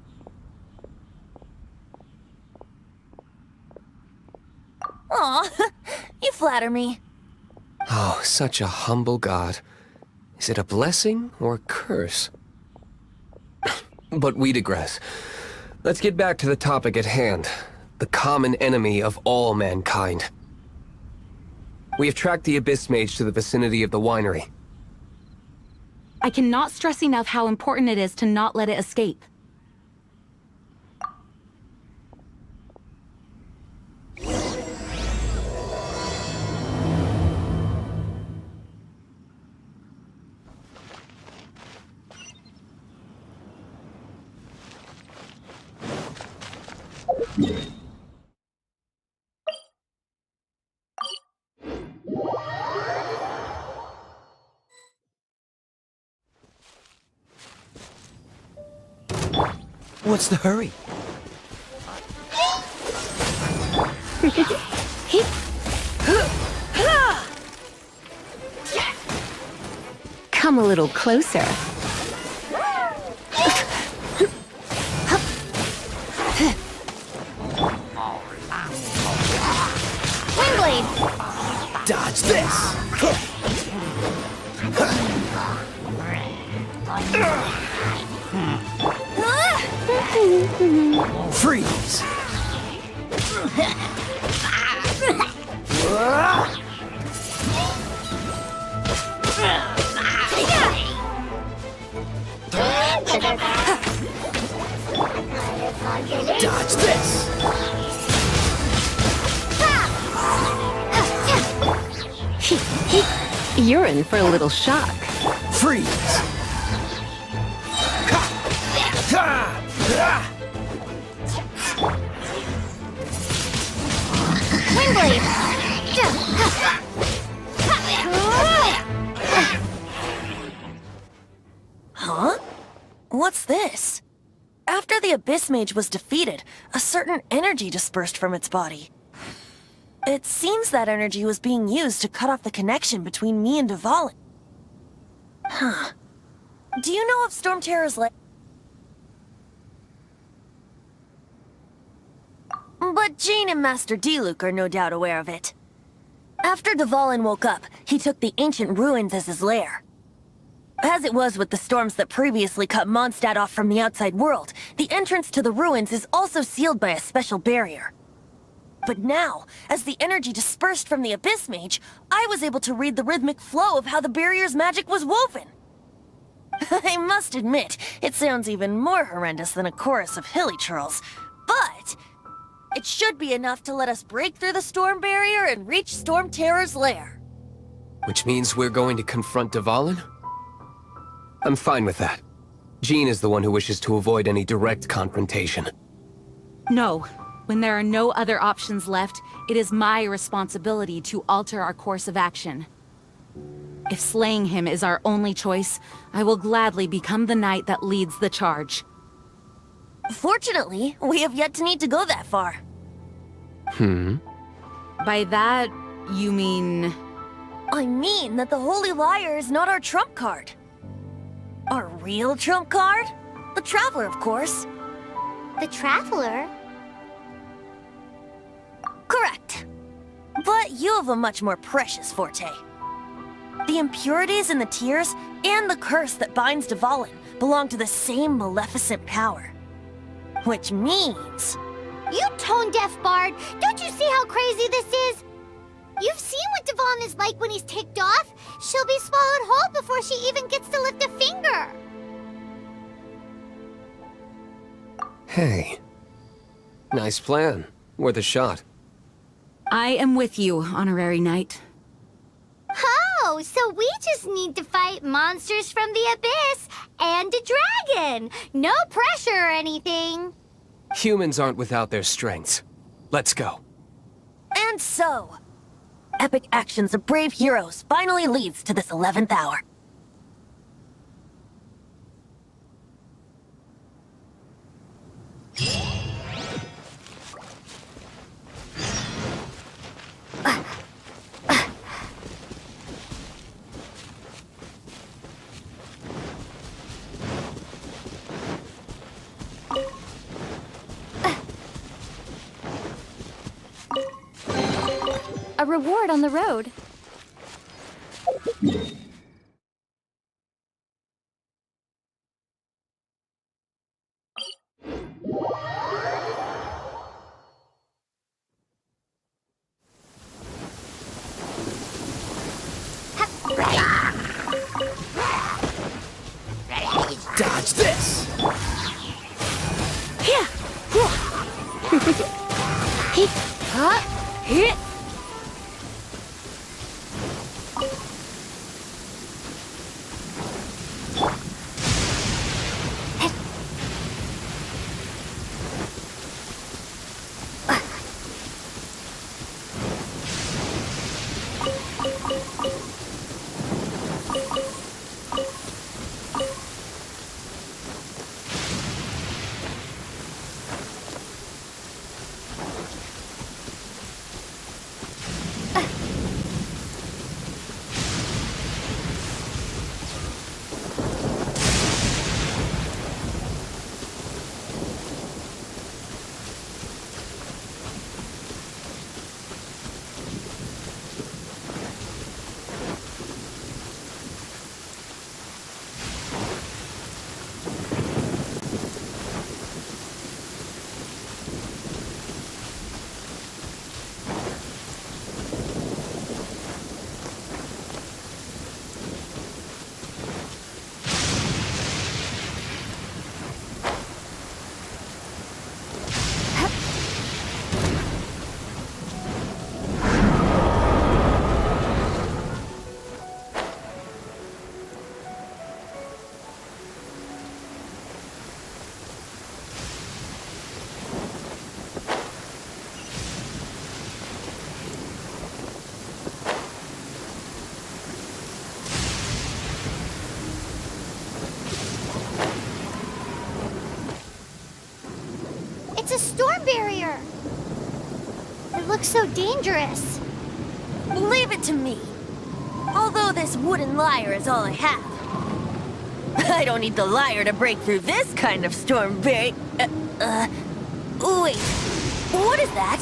Aw, you flatter me. Oh, such a humble god. Is it a blessing or a curse? But we digress. Let's get back to the topic at hand. The common enemy of all mankind. We have tracked the Abyss Mage to the vicinity of the winery. I cannot stress enough how important it is to not let it escape. What's the hurry? Come a little closer. Windblade! Dodge this! Freeze! Dodge this! You're in for a little shock. Freeze! Windblade! Huh? What's this? After the Abyss Mage was defeated, a certain energy dispersed from its body. It seems that energy was being used to cut off the connection between me and Dvalin. Huh. Do you know of Storm Terror's But Jane and Master Diluc are no doubt aware of it. After Dvalin woke up, he took the ancient ruins as his lair. As it was with the storms that previously cut Mondstadt off from the outside world, the entrance to the ruins is also sealed by a special barrier. But now, as the energy dispersed from the Abyss Mage, I was able to read the rhythmic flow of how the barrier's magic was woven. I must admit, it sounds even more horrendous than a chorus of hilly churls, but it should be enough to let us break through the storm barrier and reach Storm Terror's lair. Which means we're going to confront Dvalin? I'm fine with that. Jean is the one who wishes to avoid any direct confrontation. No. When there are no other options left, it is my responsibility to alter our course of action. If slaying him is our only choice, I will gladly become the knight that leads the charge. Fortunately, we have yet to need to go that far. By that, you mean... I mean that the Holy Liar is not our trump card. Our real trump card? The Traveler, of course. The Traveler? Correct. But you have a much more precious forte. The impurities in the tears and the curse that binds Dvalin belong to the same maleficent power. Which means... You tone-deaf bard! Don't you see how crazy this is? You've seen what Dvalin is like when he's ticked off. She'll be swallowed whole before she even gets to lift a finger. Hey. Nice plan. Worth a shot. I am with you, Honorary Knight. Oh, so we just need to fight monsters from the Abyss and a dragon. No pressure or anything. Humans aren't without their strengths. Let's go. And so, epic actions of brave heroes finally leads to this 11th hour. A reward on the road. Dodge this! barrier. It looks so dangerous. Leave it to me. Although this wooden lyre is all I have. I don't need the lyre to break through this kind of storm barrier. Wait. What is that?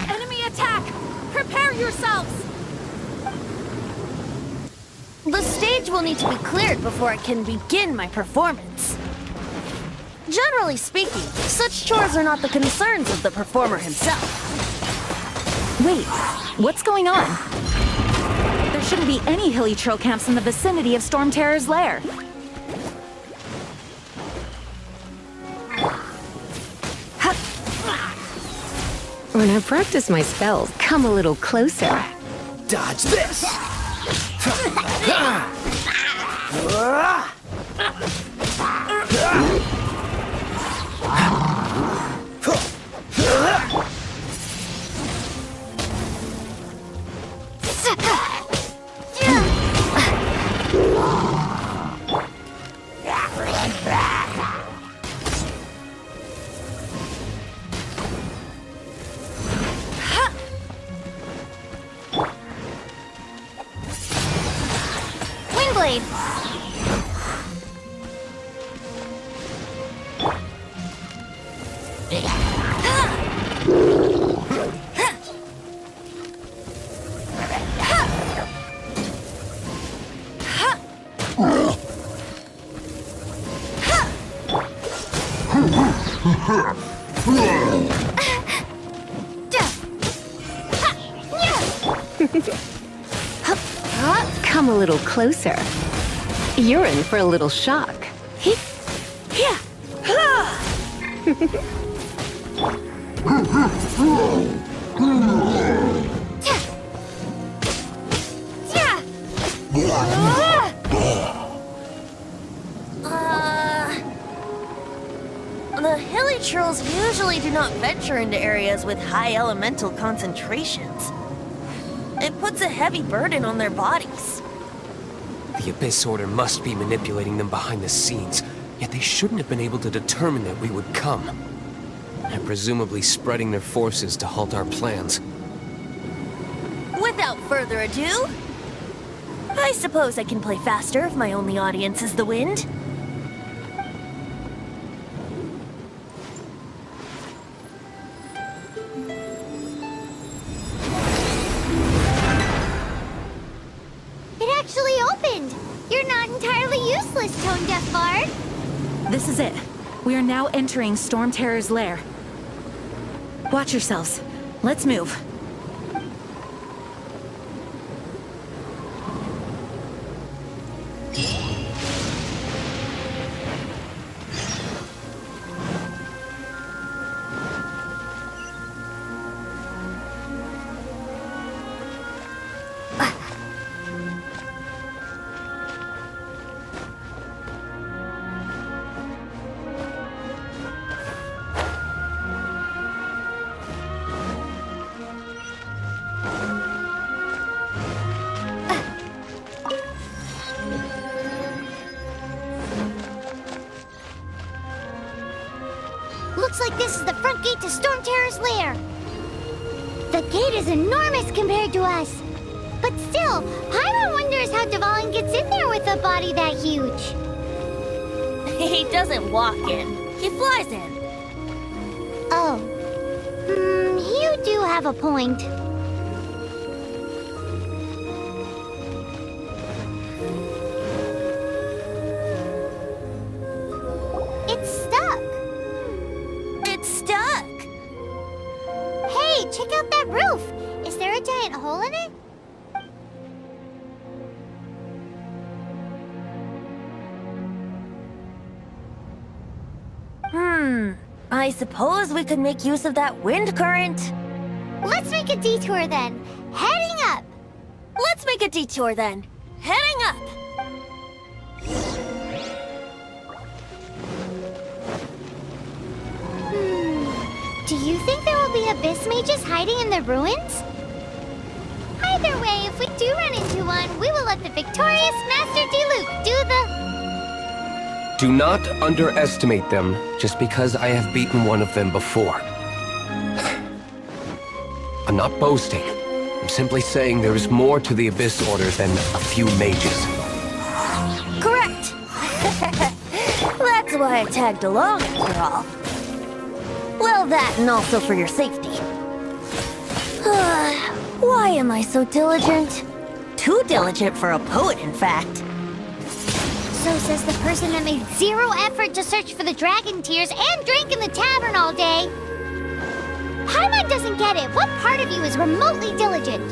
Enemy attack! Prepare yourselves! The stage will need to be cleared before I can begin my performance. Generally speaking, such chores are not the concerns of the performer himself. Wait, what's going on? There shouldn't be any hilly trail camps in the vicinity of Storm Terror's lair. When I practice my spells, come a little closer. Dodge this! Windblade! Come a little closer. You're in for a little shock. The hilly trolls usually do not venture into areas with high elemental concentrations. It puts a heavy burden on their bodies. The Abyss Order must be manipulating them behind the scenes, yet they shouldn't have been able to determine that we would come. And presumably spreading their forces to halt our plans. Without further ado, I suppose I can play faster if my only audience is the wind. It actually opened. You're not entirely useless, Tone Deaf Bard. This is it. We are now entering Storm Terror's lair. Watch yourselves. Let's move. Looks like this is the front gate to Storm Terror's lair. The gate is enormous compared to us. But still, Paimon wonders how Dvalin gets in there with a body that huge. He doesn't walk in. He flies in. Oh. You do have a point. It's stuck. It's stuck. Hey, check out that roof. Is there a giant hole in it? I suppose we could make use of that wind current. Let's make a detour then. Heading up. Let's make a detour then. Heading up. Do you think there will be abyss mages hiding in the ruins? Either way, if we do run into one, we will let the victorious Master Diluc do the... Do not underestimate them just because I have beaten one of them before. I'm not boasting. I'm simply saying there is more to the Abyss Order than a few mages. Correct! That's why I tagged along after all. Well, that and also for your safety. Why am I so diligent? Too diligent for a poet, in fact. So says the person that made zero effort to search for the dragon tears and drank in the tavern all day. Paimon doesn't get it. What part of you is remotely diligent?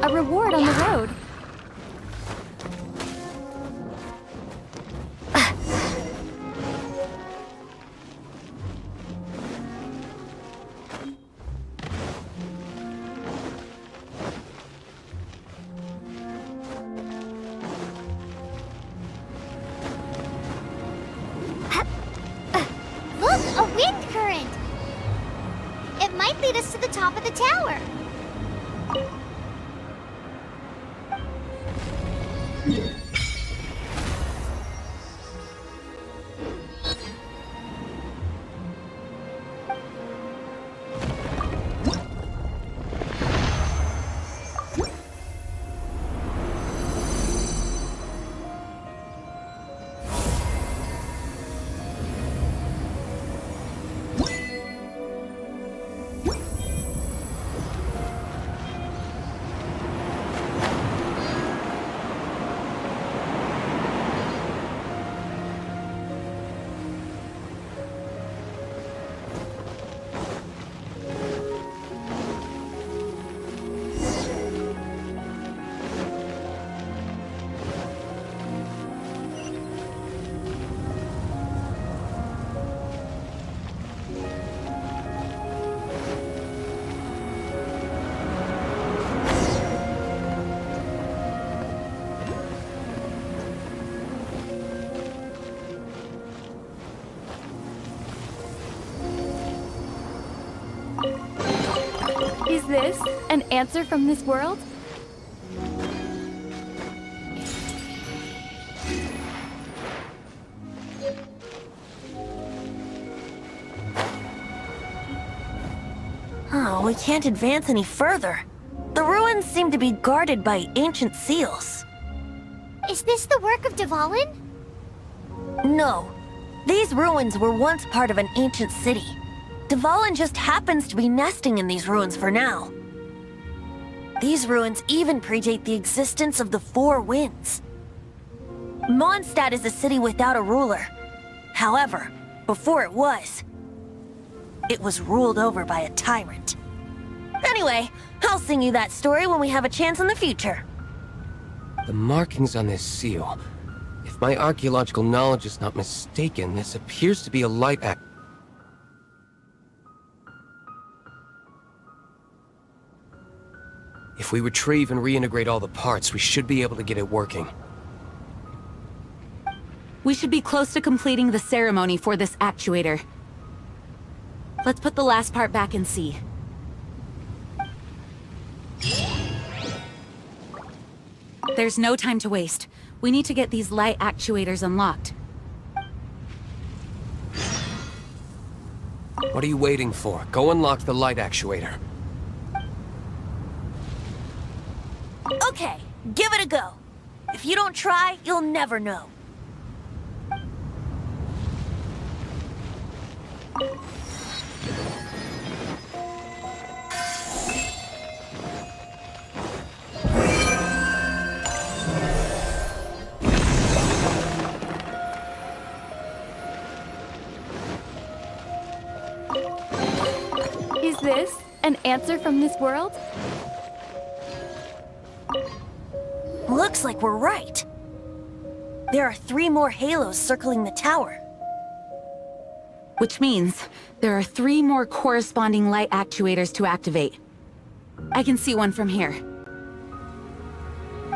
A reward on the road. Look, a wind current! It might lead us to the top of the tower. Is this an answer from this world? Oh, we can't advance any further. The ruins seem to be guarded by ancient seals. Is this the work of Dvalin? No. These ruins were once part of an ancient city. Dvalin just happens to be nesting in these ruins for now. These ruins even predate the existence of the Four Winds. Mondstadt is a city without a ruler. However, before it was ruled over by a tyrant. Anyway, I'll sing you that story when we have a chance in the future. The markings on this seal. If my archaeological knowledge is not mistaken, this appears to be a light act. If we retrieve and reintegrate all the parts, we should be able to get it working. We should be close to completing the ceremony for this actuator. Let's put the last part back and see. There's no time to waste. We need to get these light actuators unlocked. What are you waiting for? Go unlock the light actuator. Okay, Give it a go. If you don't try, you'll never know. Is this an answer from this world? Looks like we're right. There are 3 more halos circling the tower. Which means there are 3 more corresponding light actuators to activate. I can see one from here.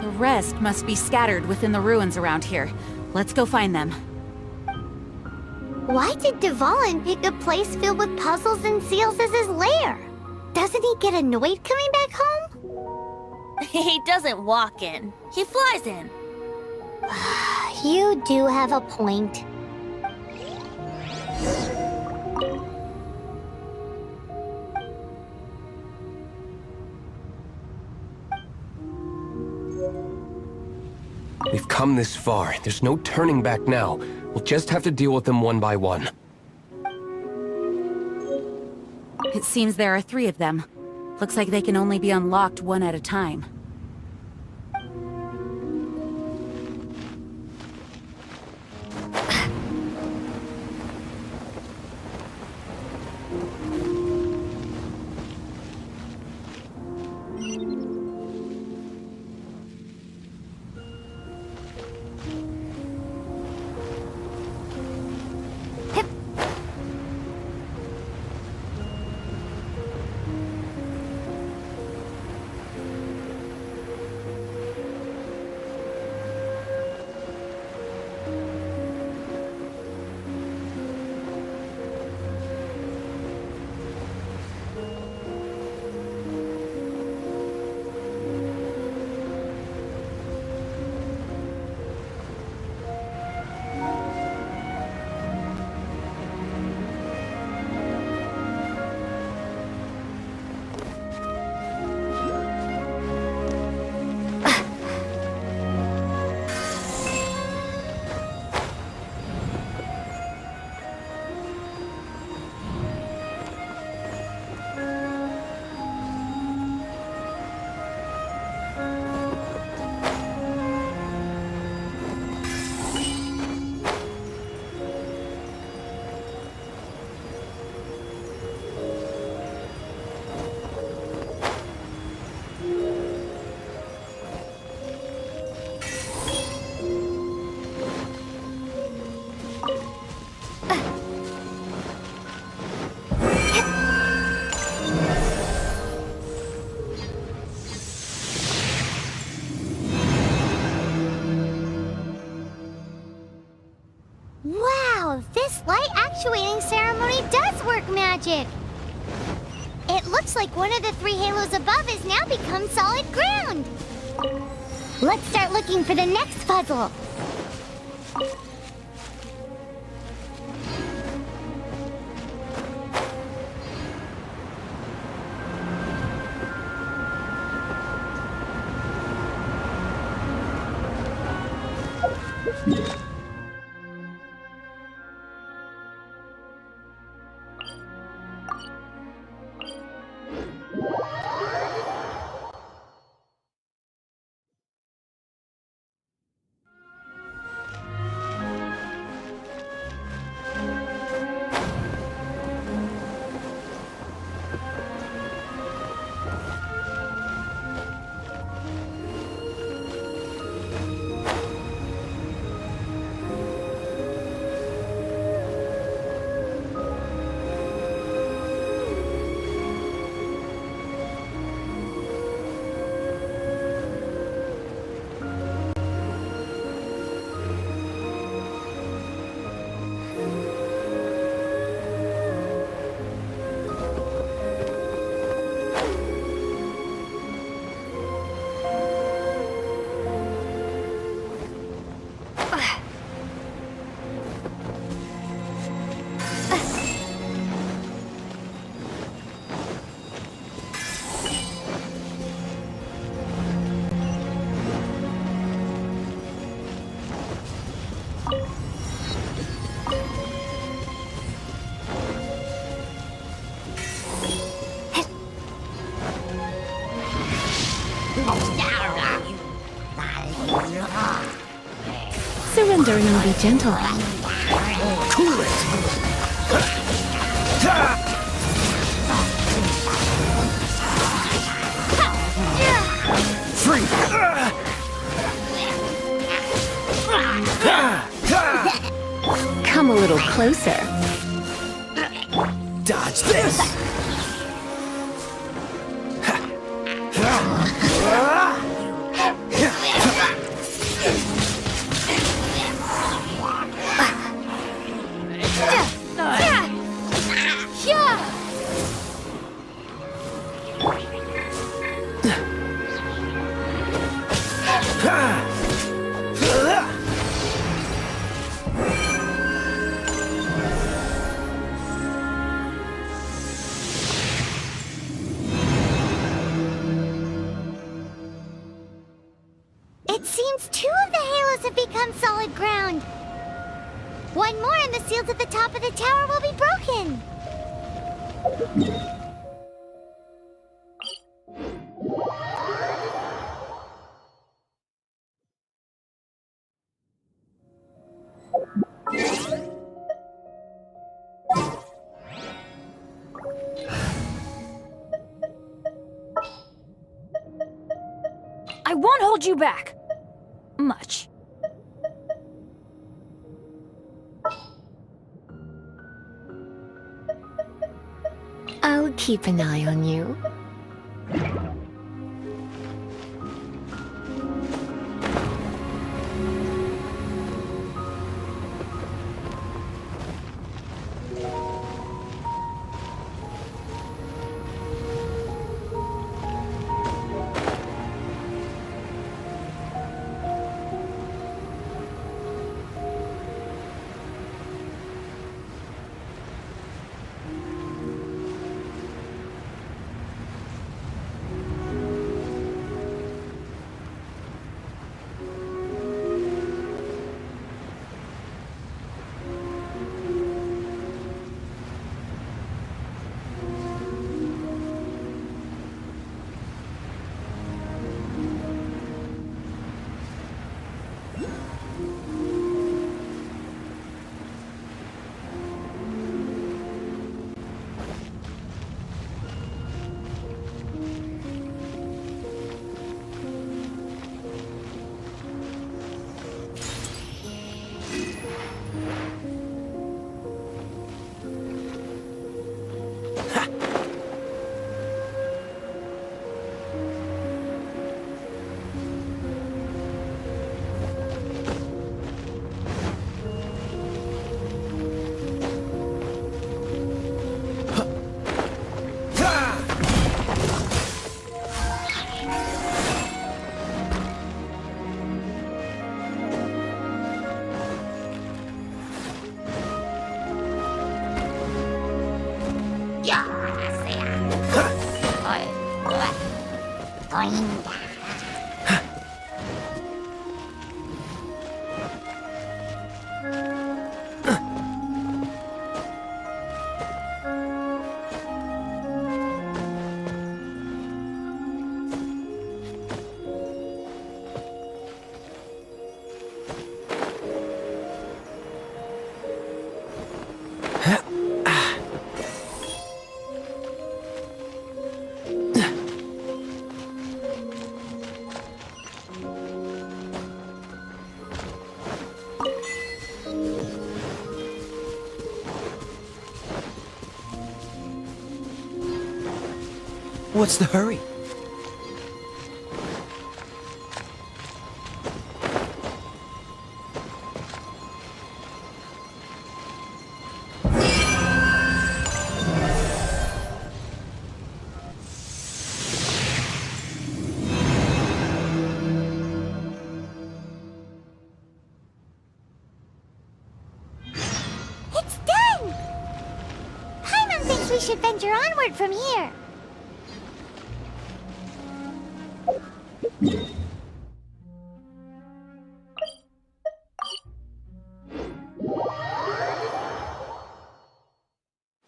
The rest must be scattered within the ruins around here. Let's go find them. Why did Dvalin pick a place filled with puzzles and seals as his lair? Doesn't he get annoyed coming back home? He doesn't walk in. He flies in. You do have a point. We've come this far. There's no turning back now. We'll just have to deal with them one by one. It seems there are 3 of them. Looks like they can only be unlocked one at a time. Wow, this light actuating ceremony does work magic! It looks like one of the 3 halos above has now become solid ground! Let's start looking for the next puzzle! surrender and I'll be gentle. Cool it! Free! Come a little closer. Dodge this! It seems 2 of the halos have become solid ground. 1 more and the seals at the top of the tower will be broken. I won't hold you back. Much. I'll keep an eye on you. What's the hurry? It's done! Paimon thinks we should venture onward from here.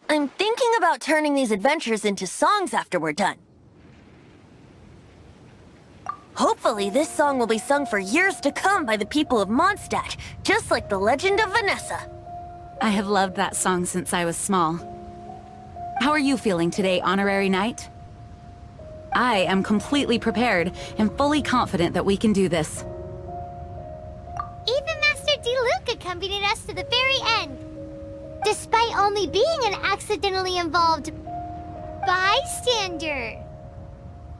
I'm thinking about turning these adventures into songs after we're done. Hopefully Hopefully, this song will be sung for years to come by the people of Mondstadt, just like the legend of Vanessa. I have loved that song since I was small. How are you feeling today, Honorary Knight? I am completely prepared and fully confident that we can do this. Even Master D-Luke accompanied us to the very end, despite only being an accidentally involved bystander.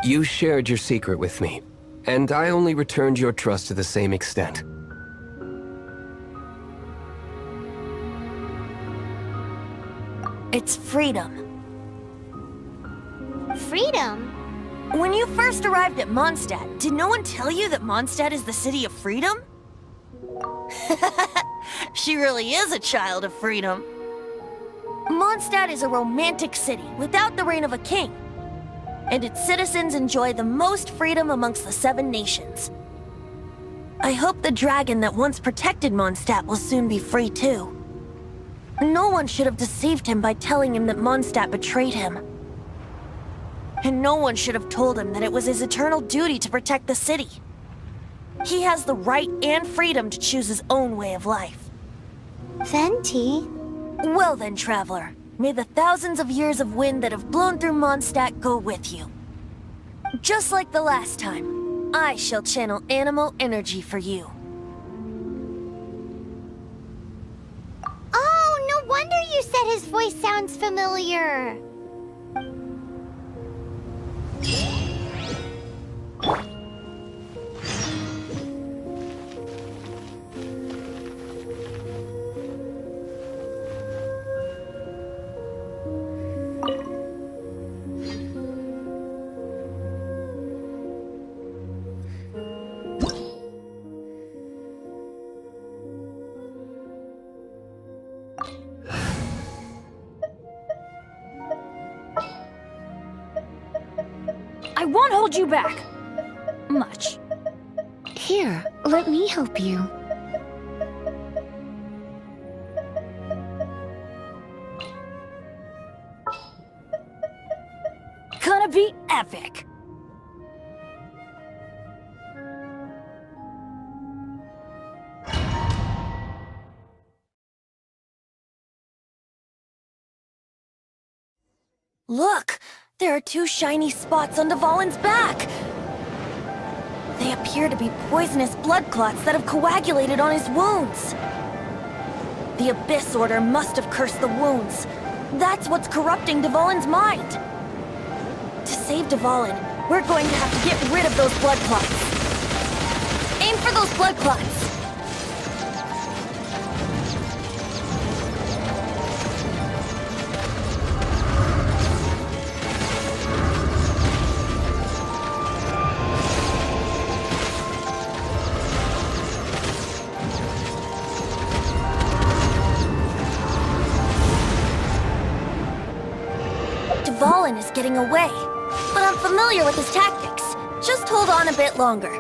You shared your secret with me, and I only returned your trust to the same extent. It's freedom. Freedom? When you first arrived at Mondstadt, did no one tell you that Mondstadt is the city of freedom? She really is a child of freedom. Mondstadt is a romantic city without the reign of a king, and its citizens enjoy the most freedom amongst the 7 nations. I hope the dragon that once protected Mondstadt will soon be free too. No one should have deceived him by telling him that Mondstadt betrayed him. And no one should have told him that it was his eternal duty to protect the city. He has the right and freedom to choose his own way of life. Venti? Well then, traveler, may the thousands of years of wind that have blown through Mondstadt go with you. Just like the last time, I shall channel animal energy for you. Oh, no wonder you said his voice sounds familiar. I won't hold you back. Much. Here, let me help you. Gonna be epic. Look! There are 2 shiny spots on Dvalin's back! They appear to be poisonous blood clots that have coagulated on his wounds. The Abyss Order must have cursed the wounds. That's what's corrupting Dvalin's mind. To save Dvalin, we're going to have to get rid of those blood clots. Aim for those blood clots! Dvalin is getting away, but I'm familiar with his tactics. Just hold on a bit longer.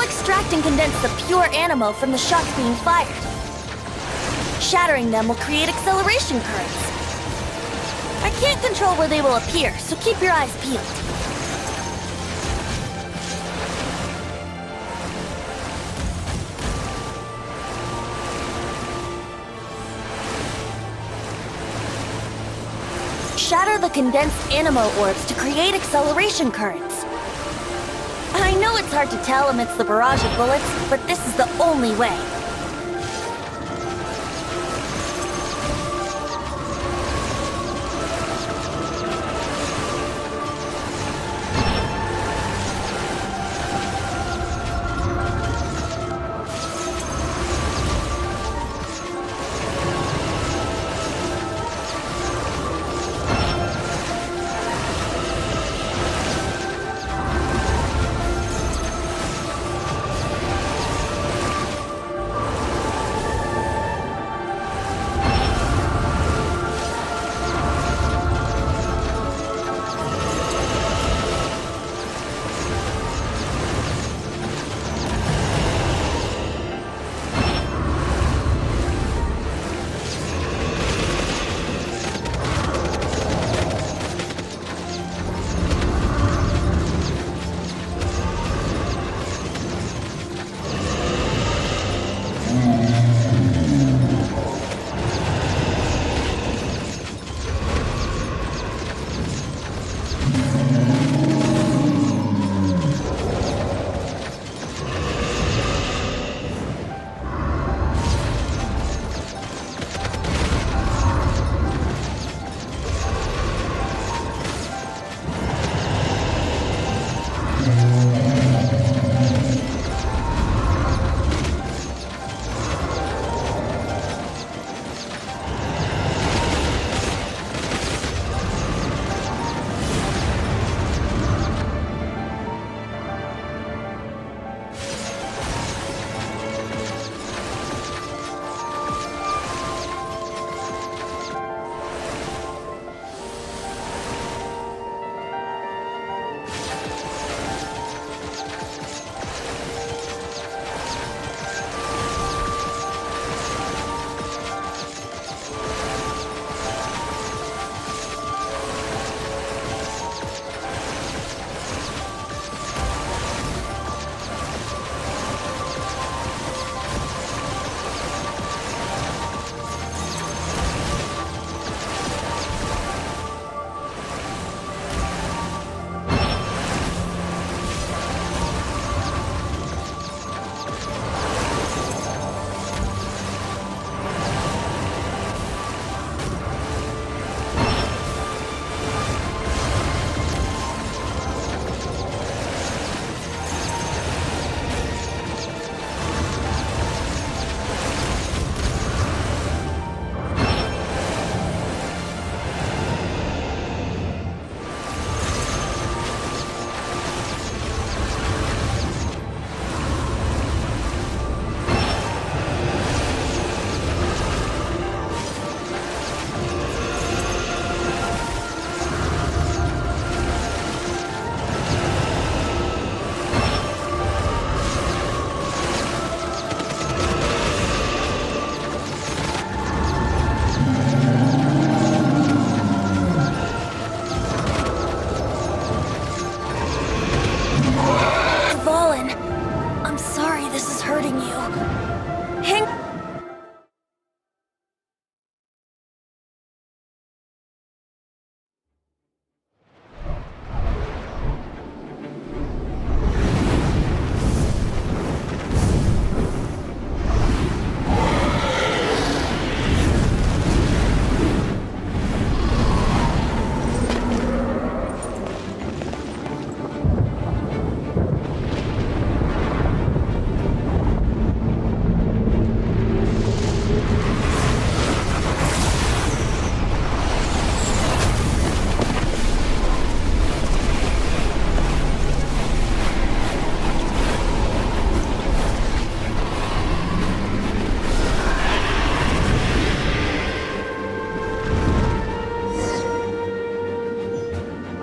Extract and condense the pure animo from the shots being fired. Shattering them will create acceleration currents. I can't control where they will appear, so keep your eyes peeled. Shatter the condensed animo orbs to create acceleration currents. I know it's hard to tell amidst the barrage of bullets, but this is the only way.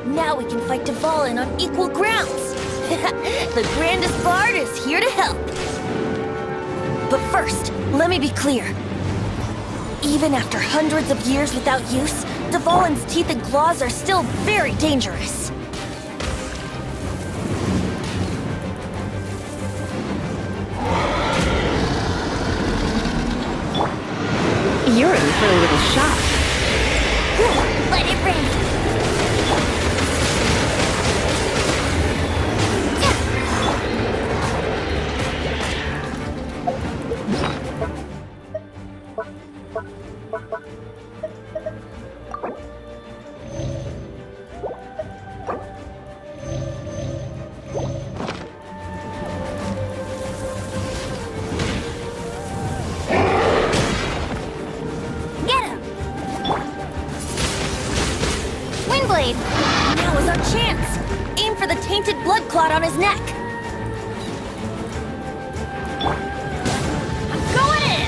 Now we can fight Dvalin on equal grounds. The grandest bard is here to help. But first, let me be clear. Even after hundreds of years without use, Dvalin's teeth and claws are still very dangerous. You're in for a little shock. Let it rain. Now is our chance! Aim for the tainted blood clot on his neck! I'm going in!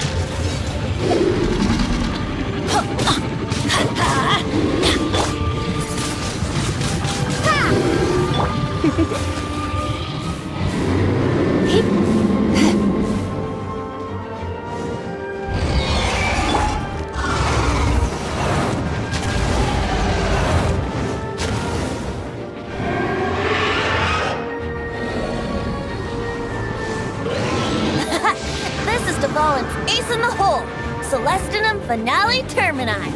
call its ace in the hole, Celestinum Finale Termini.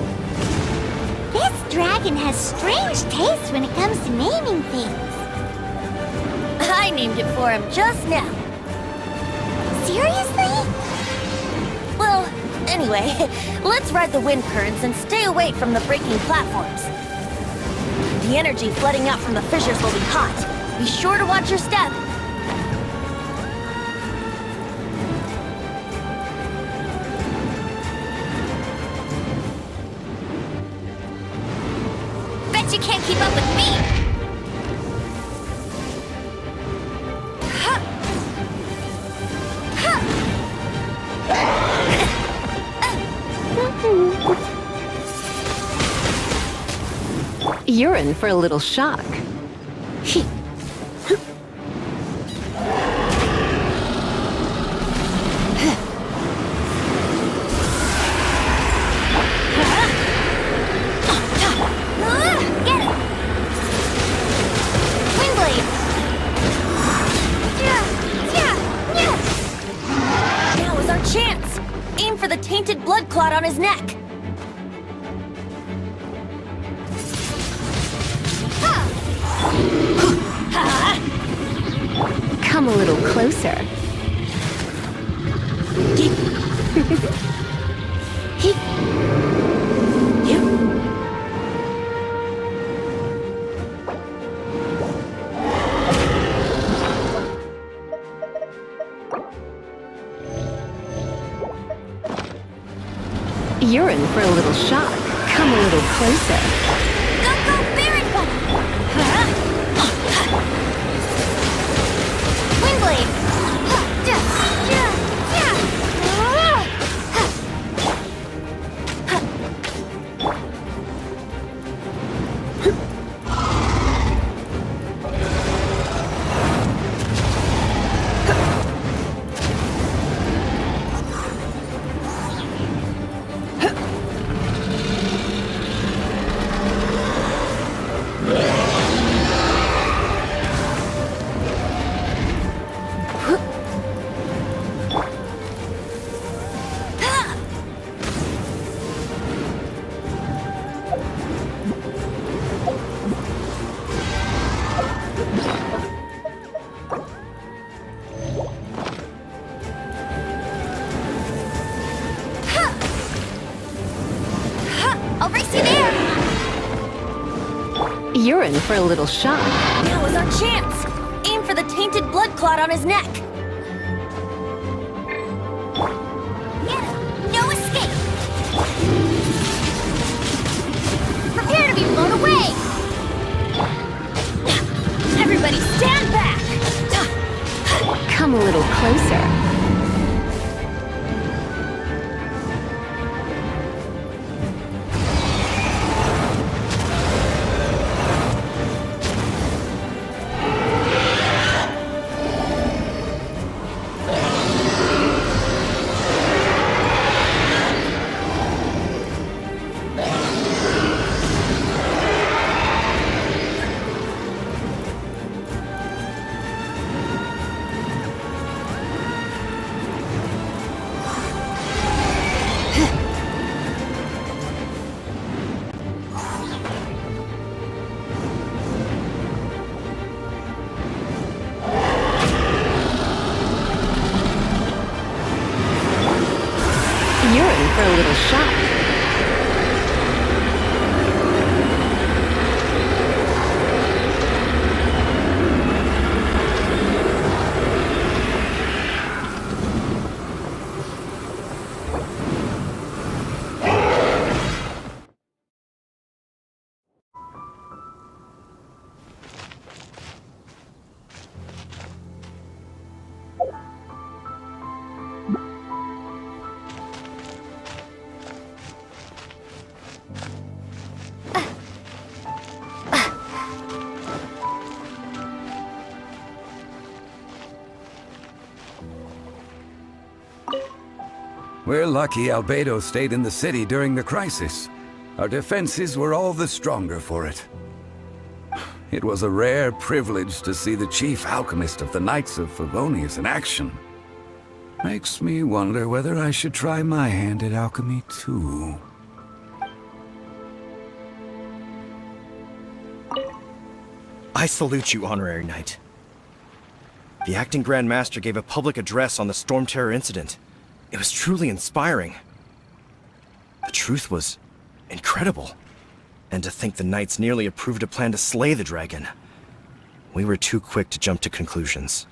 This dragon has strange taste when it comes to naming things. I named it for him just now. Seriously? Well, anyway, let's ride the wind currents and stay away from the breaking platforms. The energy flooding out from the fissures will be hot. Be sure to watch your step. Bet you can't keep up with me. You're in for a little shock. Now is our chance. Aim for the tainted blood clot on his neck. Come a little closer. You're in for a little shock. Come a little closer. I'll race you there. You're in for a little shock. Now is our chance. Aim for the tainted blood clot on his neck. Get him. No escape. Prepare to be blown away. Everybody stand back. Come a little closer. You're in for a little shock. We're lucky Albedo stayed in the city during the crisis. Our defenses were all the stronger for it. It was a rare privilege to see the chief alchemist of the Knights of Favonius in action. Makes me wonder whether I should try my hand at alchemy too. I salute you, Honorary Knight. The Acting Grand Master gave a public address on the Storm Terror incident. It was truly inspiring. The truth was incredible. And to think the Knights nearly approved a plan to slay the dragon. We were too quick to jump to conclusions.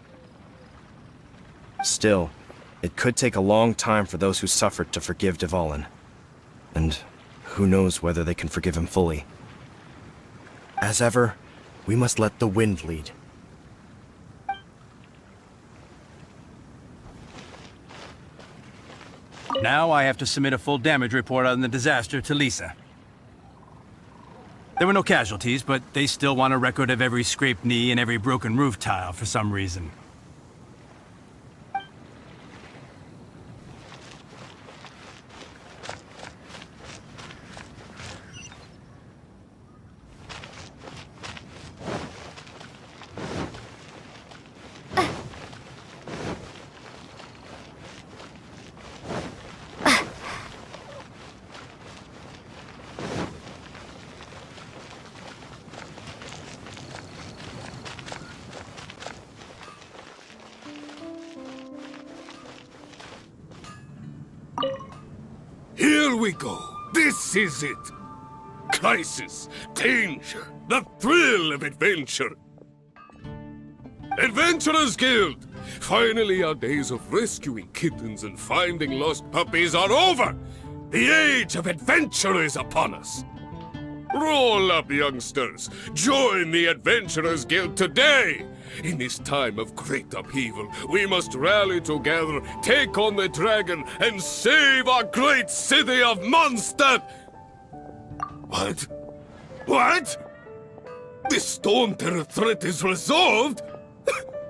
Still, it could take a long time for those who suffered to forgive Dvalin. And who knows whether they can forgive him fully. As ever, we must let the wind lead. Now I have to submit a full damage report on the disaster to Lisa. There were no casualties, but they still want a record of every scraped knee and every broken roof tile for some reason. Here we go. This is it. Crisis, danger, the thrill of adventure. Adventurers Guild! Finally, our days of rescuing kittens and finding lost puppies are over! The age of adventure is upon us! Roll up, youngsters! Join the Adventurers Guild today! In this time of great upheaval, we must rally together, take on the dragon, and save our great city of Mondstadt! What? What? The Storm Terror threat is resolved?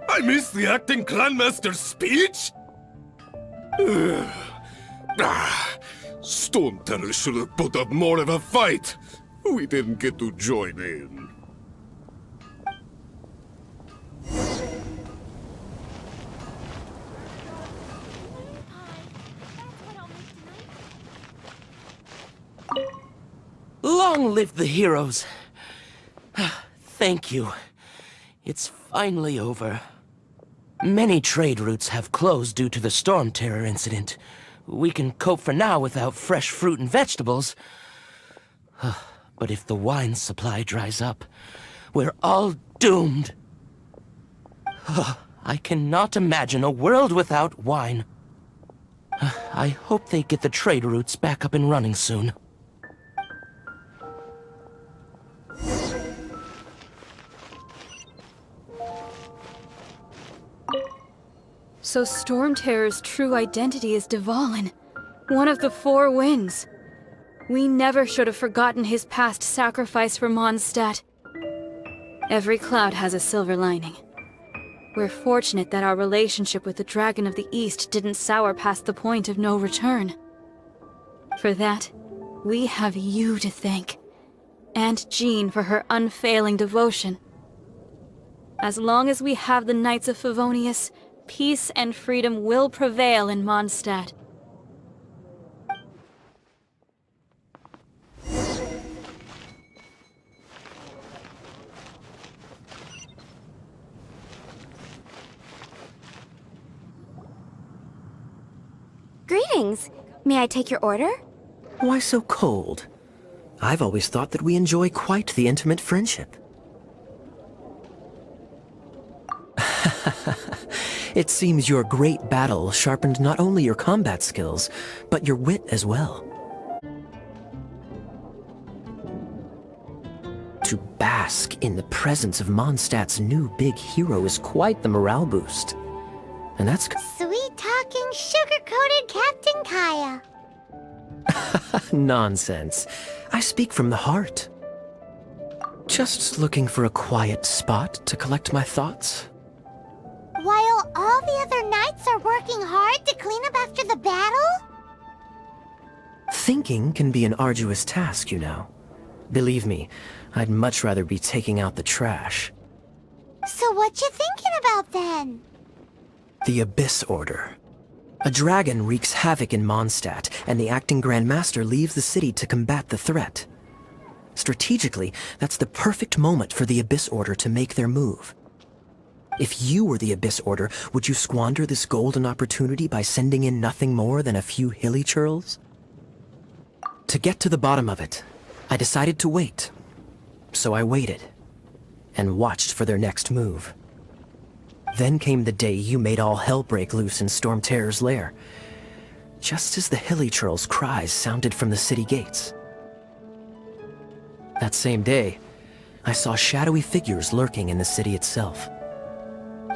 I missed the Acting Clanmaster's speech? Storm Terror should have put up more of a fight. We didn't get to join in. Long live the heroes. Thank you. It's finally over. Many trade routes have closed due to the Storm Terror incident. We can cope for now without fresh fruit and vegetables. But if the wine supply dries up, we're all doomed. I cannot imagine a world without wine. I hope they get the trade routes back up and running soon. So Storm Terror's true identity is Dvalin, one of the Four Winds. We never should have forgotten his past sacrifice for Mondstadt. Every cloud has a silver lining. We're fortunate that our relationship with the Dragon of the East didn't sour past the point of no return. For that, we have you to thank. And Jean for her unfailing devotion. As long as we have the Knights of Favonius, peace and freedom will prevail in Mondstadt. Greetings. May I take your order? Why so cold? I've always thought that we enjoy quite the intimate friendship. It seems your great battle sharpened not only your combat skills, but your wit as well. To bask in the presence of Mondstadt's new big hero is quite the morale boost. And that's... Sweet-talking, sugar-coated Captain Kaya. Nonsense. I speak from the heart. Just looking for a quiet spot to collect my thoughts. While all the other knights are working hard to clean up after the battle? Thinking can be an arduous task, you know. Believe me, I'd much rather be taking out the trash. So what you thinking about then? The Abyss Order. A dragon wreaks havoc in Mondstadt, and the acting Grand Master leaves the city to combat the threat. Strategically, that's the perfect moment for the Abyss Order to make their move. If you were the Abyss Order, would you squander this golden opportunity by sending in nothing more than a few hilly churls? To get to the bottom of it, I decided to wait. So I waited, and watched for their next move. Then came the day you made all hell break loose in Storm Terror's lair, just as the hilly churls' cries sounded from the city gates. That same day, I saw shadowy figures lurking in the city itself.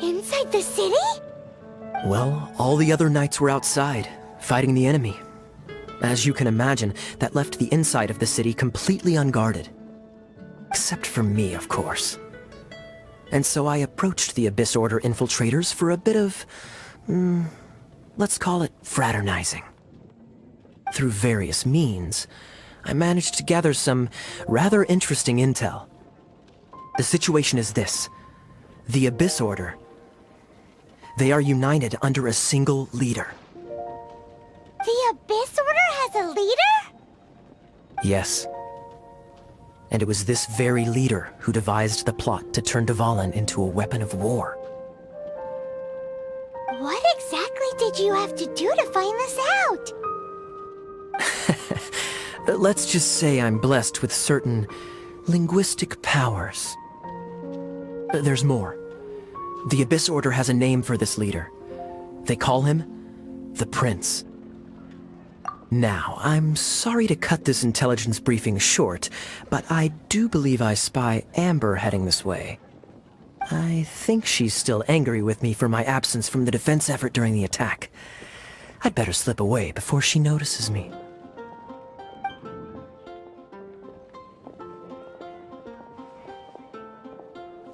Inside the city? Well, all the other knights were outside, fighting the enemy. As you can imagine, that left the inside of the city completely unguarded. Except for me, of course. And so I approached the Abyss Order infiltrators for a bit of, let's call it fraternizing. Through various means, I managed to gather some rather interesting intel. The situation is this. The Abyss Order, they are united under a single leader. The Abyss Order has a leader? Yes. And it was this very leader who devised the plot to turn Dvalin into a weapon of war. What exactly did you have to do to find this out? Let's just say I'm blessed with certain linguistic powers. There's more. The Abyss Order has a name for this leader. They call him the Prince. Now, I'm sorry to cut this intelligence briefing short, but I do believe I spy Amber heading this way. I think she's still angry with me for my absence from the defense effort during the attack. I'd better slip away before she notices me.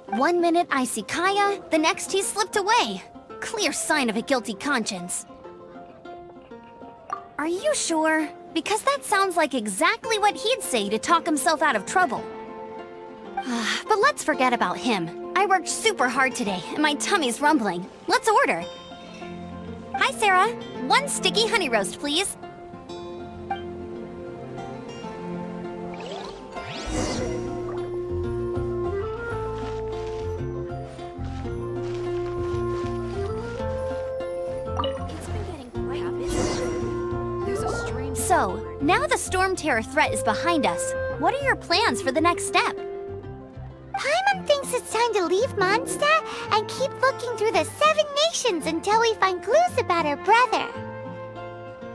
One minute I see Kaya, the next he's slipped away. Clear sign of a guilty conscience. Are you sure? Because that sounds like exactly what he'd say to talk himself out of trouble. But let's forget about him. I worked super hard today, and my tummy's rumbling. Let's order. Hi, Sarah. 1 sticky honey roast, please. So, now the Storm Terror threat is behind us. What are your plans for the next step? Paimon thinks it's time to leave Mondstadt and keep looking through the 7 nations until we find clues about her brother.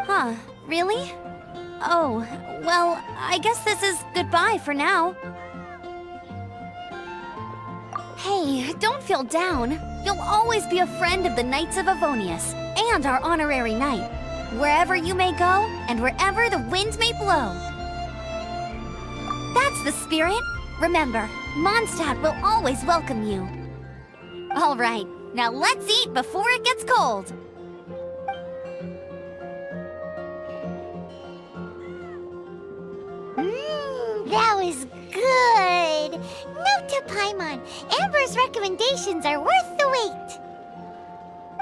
Huh, really? Oh, well, I guess this is goodbye for now. Hey, don't feel down. You'll always be a friend of the Knights of Avonius, and our honorary knight. Wherever you may go, and wherever the wind may blow. That's the spirit. Remember, Mondstadt will always welcome you. All right, now let's eat before it gets cold. That was good. Note to Paimon, Amber's recommendations are worth the wait.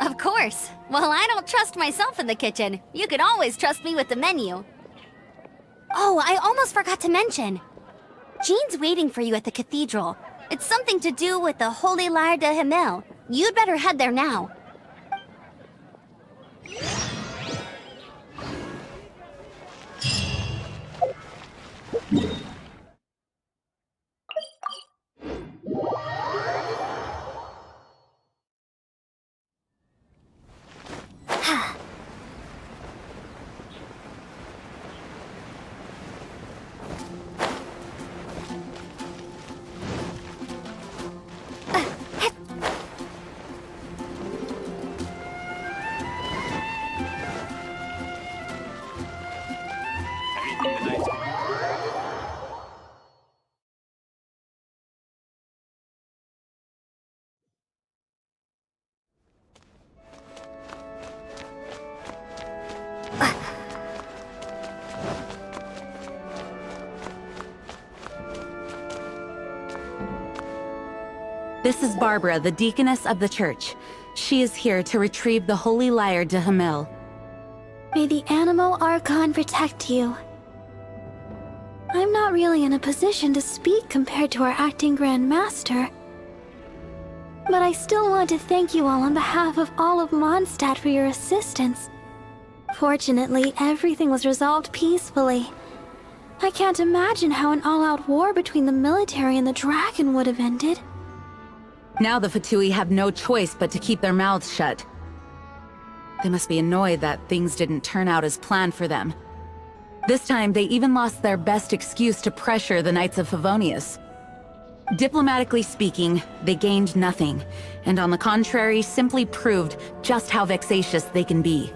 Of course. Well, I don't trust myself in the kitchen. You can always trust me with the menu. Oh, I almost forgot to mention. Jean's waiting for you at the cathedral. It's something to do with the Holy Lyre de Himmel. You'd better head there now. This is Barbara, the deaconess of the church. She is here to retrieve the Holy Lyre de Himmel. May the Animal Archon protect you. I'm not really in a position to speak compared to our acting Grand Master. But I still want to thank you all on behalf of all of Mondstadt for your assistance. Fortunately, everything was resolved peacefully. I can't imagine how an all-out war between the military and the dragon would have ended. Now the Fatui have no choice but to keep their mouths shut. They must be annoyed that things didn't turn out as planned for them. This time, they even lost their best excuse to pressure the Knights of Favonius. Diplomatically speaking, they gained nothing, and on the contrary, simply proved just how vexatious they can be.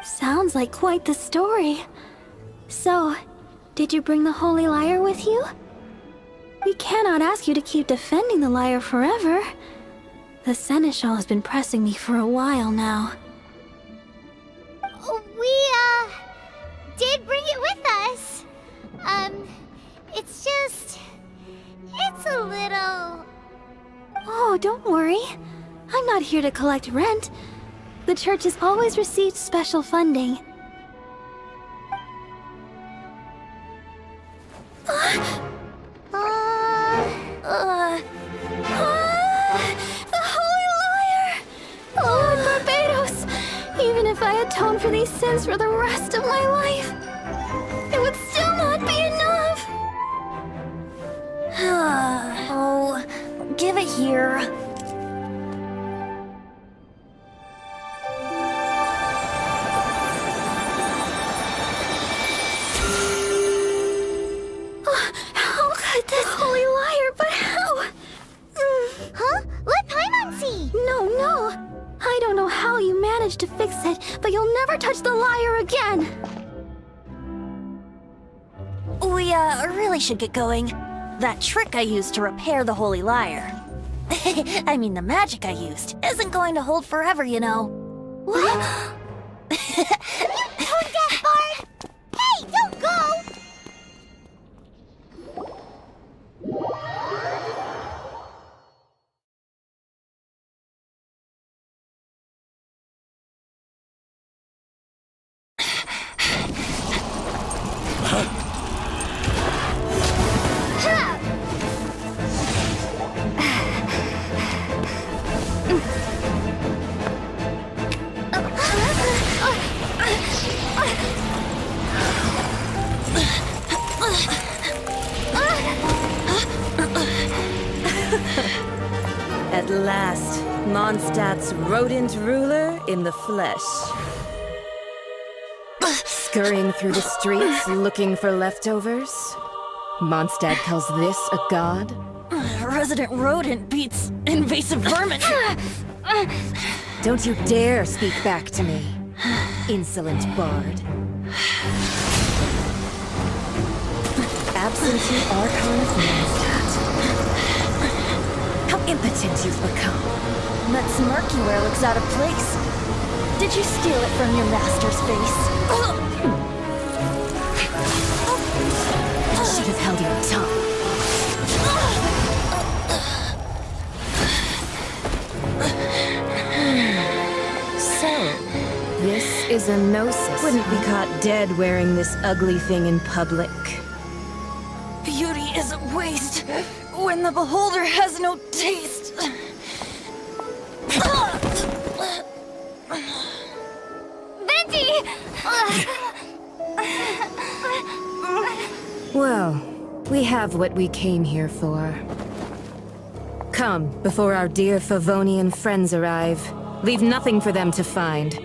Sounds like quite the story. So, did you bring the Holy Lyre with you? We cannot ask you to keep defending the lyre forever. The Seneschal has been pressing me for a while now. We, did bring it with us. It's just... it's a little... Oh, don't worry. I'm not here to collect rent. The church has always received special funding. The Holy Lyre! Lord Barbados! Even if I atone for these sins for the rest of my life, it would still not be enough! Oh, give it here. How could this Holy Lyre, but how? Huh? Let Paimon see! No. I don't know how you managed to fix it, but you'll never touch the lyre again! We, really should get going. That trick I used to repair the Holy Lyre. I mean, the magic I used isn't going to hold forever, you know. What? Tone deaf, Bard! Hey, don't go! At last, Mondstadt's rodent ruler in the flesh. Scurrying through the streets looking for leftovers? Mondstadt calls this a god? Resident rodent beats invasive vermin. Don't you dare speak back to me, insolent bard. Absentee Archon of Mondstadt. How impotent you've become. That smirk you wear looks out of place. Did you steal it from your master's face? You should have held your tongue. So, this is a gnosis. Wouldn't be caught dead wearing this ugly thing in public. Beauty is a waste when the beholder has no taste. Venti! Well, we have what we came here for. Come, before our dear Favonian friends arrive. Leave nothing for them to find.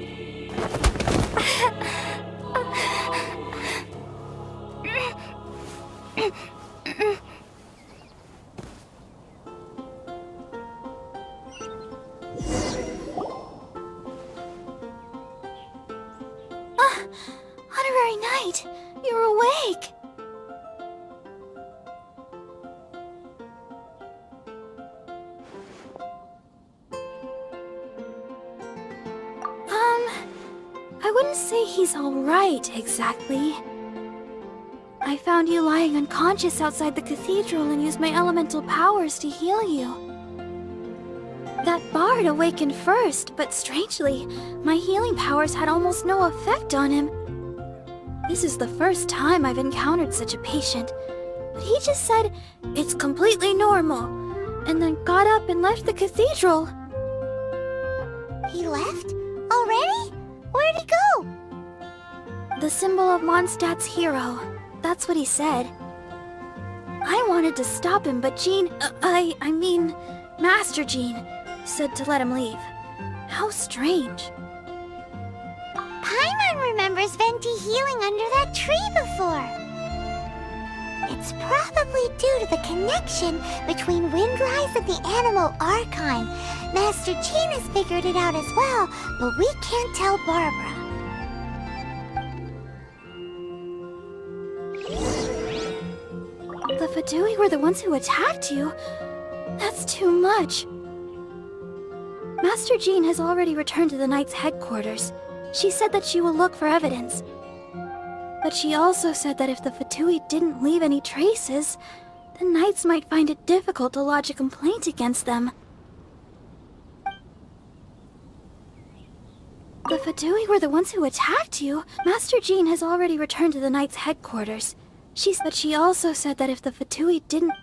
Honorary Knight, you're awake! I wouldn't say he's alright, exactly. I found you lying unconscious outside the cathedral and used my elemental powers to heal you. That bard awakened first, but strangely, my healing powers had almost no effect on him. This is the first time I've encountered such a patient, but he just said it's completely normal, and then got up and left the cathedral. He left? Already? Where'd he go? The symbol of Mondstadt's hero. That's what he said. I wanted to stop him, but Jean, I mean, Master Jean, said to let him leave. How strange. Paimon remembers Venti healing under that tree before. It's probably due to the connection between Windrise and the Animal Archon. Master Jean has figured it out as well, but we can't tell Barbara. The Fatui were the ones who attacked you? That's too much. Master Jean has already returned to the Knight's headquarters. She said that she will look for evidence. But she also said that if the Fatui didn't leave any traces, the Knights might find it difficult to lodge a complaint against them. The Fatui were the ones who attacked you? Master Jean has already returned to the Knight's headquarters. She also said that if the Fatui didn't...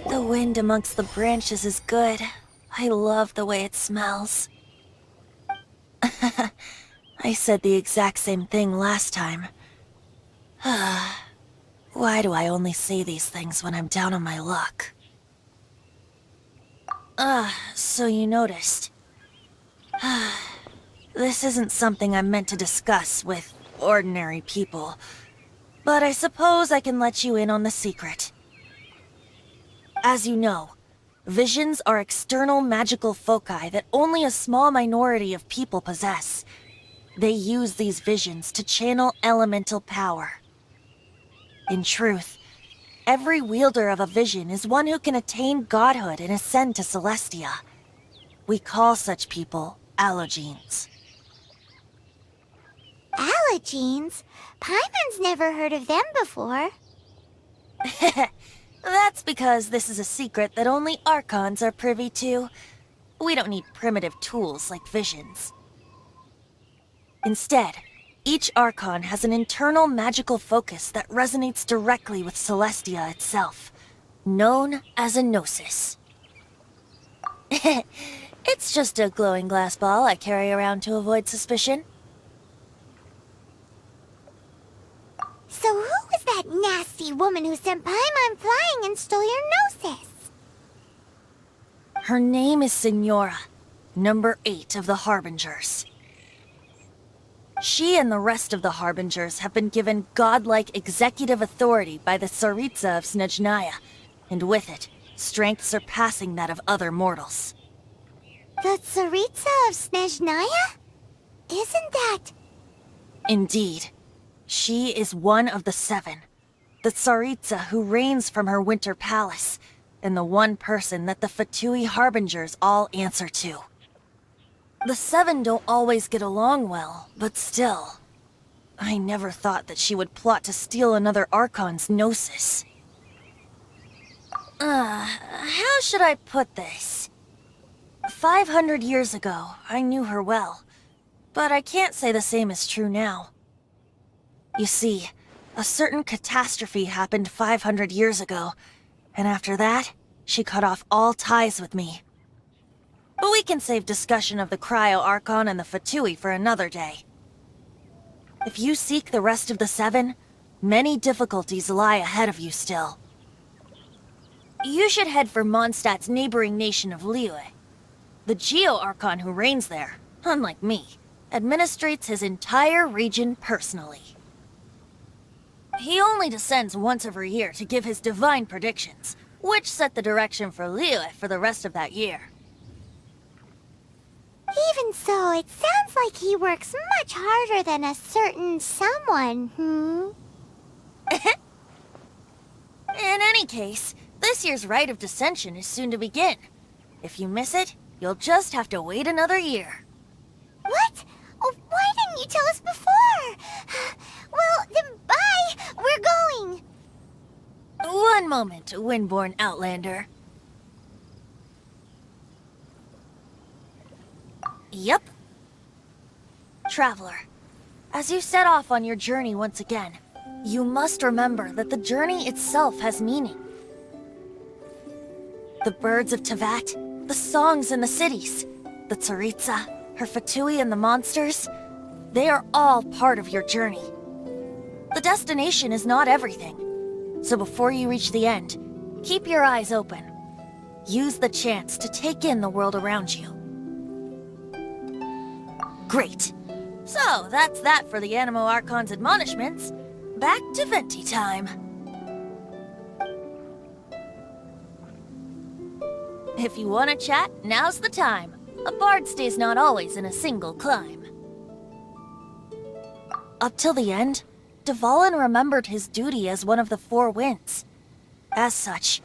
The wind amongst the branches is good. I love the way it smells. I said the exact same thing last time. Why do I only say these things when I'm down on my luck? So you noticed. This isn't something I'm meant to discuss with ordinary people, but I suppose I can let you in on the secret. As you know, visions are external magical foci that only a small minority of people possess. They use these visions to channel elemental power. In truth, every wielder of a vision is one who can attain godhood and ascend to Celestia. We call such people allogenes. Allogenes? Paimon's never heard of them before. That's because this is a secret that only Archons are privy to. We don't need primitive tools like visions. Instead, each Archon has an internal magical focus that resonates directly with Celestia itself, known as a gnosis. It's just a glowing glass ball I carry around to avoid suspicion. So who was that nasty woman who sent Paimon flying and stole your gnosis? Her name is Signora, number 8 of the Harbingers. She and the rest of the Harbingers have been given godlike executive authority by the Tsaritsa of Snezhnaya, and with it, strength surpassing that of other mortals. The Tsaritsa of Snezhnaya? Isn't that... Indeed. She is one of the 7, the Tsaritsa who reigns from her winter palace, and the one person that the Fatui Harbingers all answer to. The 7 don't always get along well, but still. I never thought that she would plot to steal another Archon's gnosis. How should I put this? 500 years ago, I knew her well, but I can't say the same is true now. You see, a certain catastrophe happened 500 years ago, and after that, she cut off all ties with me. But we can save discussion of the Cryo Archon and the Fatui for another day. If you seek the rest of the 7, many difficulties lie ahead of you still. You should head for Mondstadt's neighboring nation of Liyue. The Geo Archon who reigns there, unlike me, administrates his entire region personally. He only descends once every year to give his divine predictions, which set the direction for Liyue for the rest of that year. Even so, it sounds like he works much harder than a certain someone, In any case, this year's Rite of Dissension is soon to begin. If you miss it, you'll just have to wait another year. What? Oh, why didn't you tell us before? Well, then bye! We're going! One moment, Windborn Outlander. Yep. Traveler, as you set off on your journey once again, you must remember that the journey itself has meaning. The birds of Tevat, the songs in the cities, the Tsaritsa, her Fatui and the monsters, they are all part of your journey. The destination is not everything, so before you reach the end, keep your eyes open. Use the chance to take in the world around you. Great. So, that's that for the Animo Archon's admonishments. Back to Venti time. If you want to chat, now's the time. A bard stays not always in a single climb. Up till the end, Dvalin remembered his duty as one of the Four Winds. As such,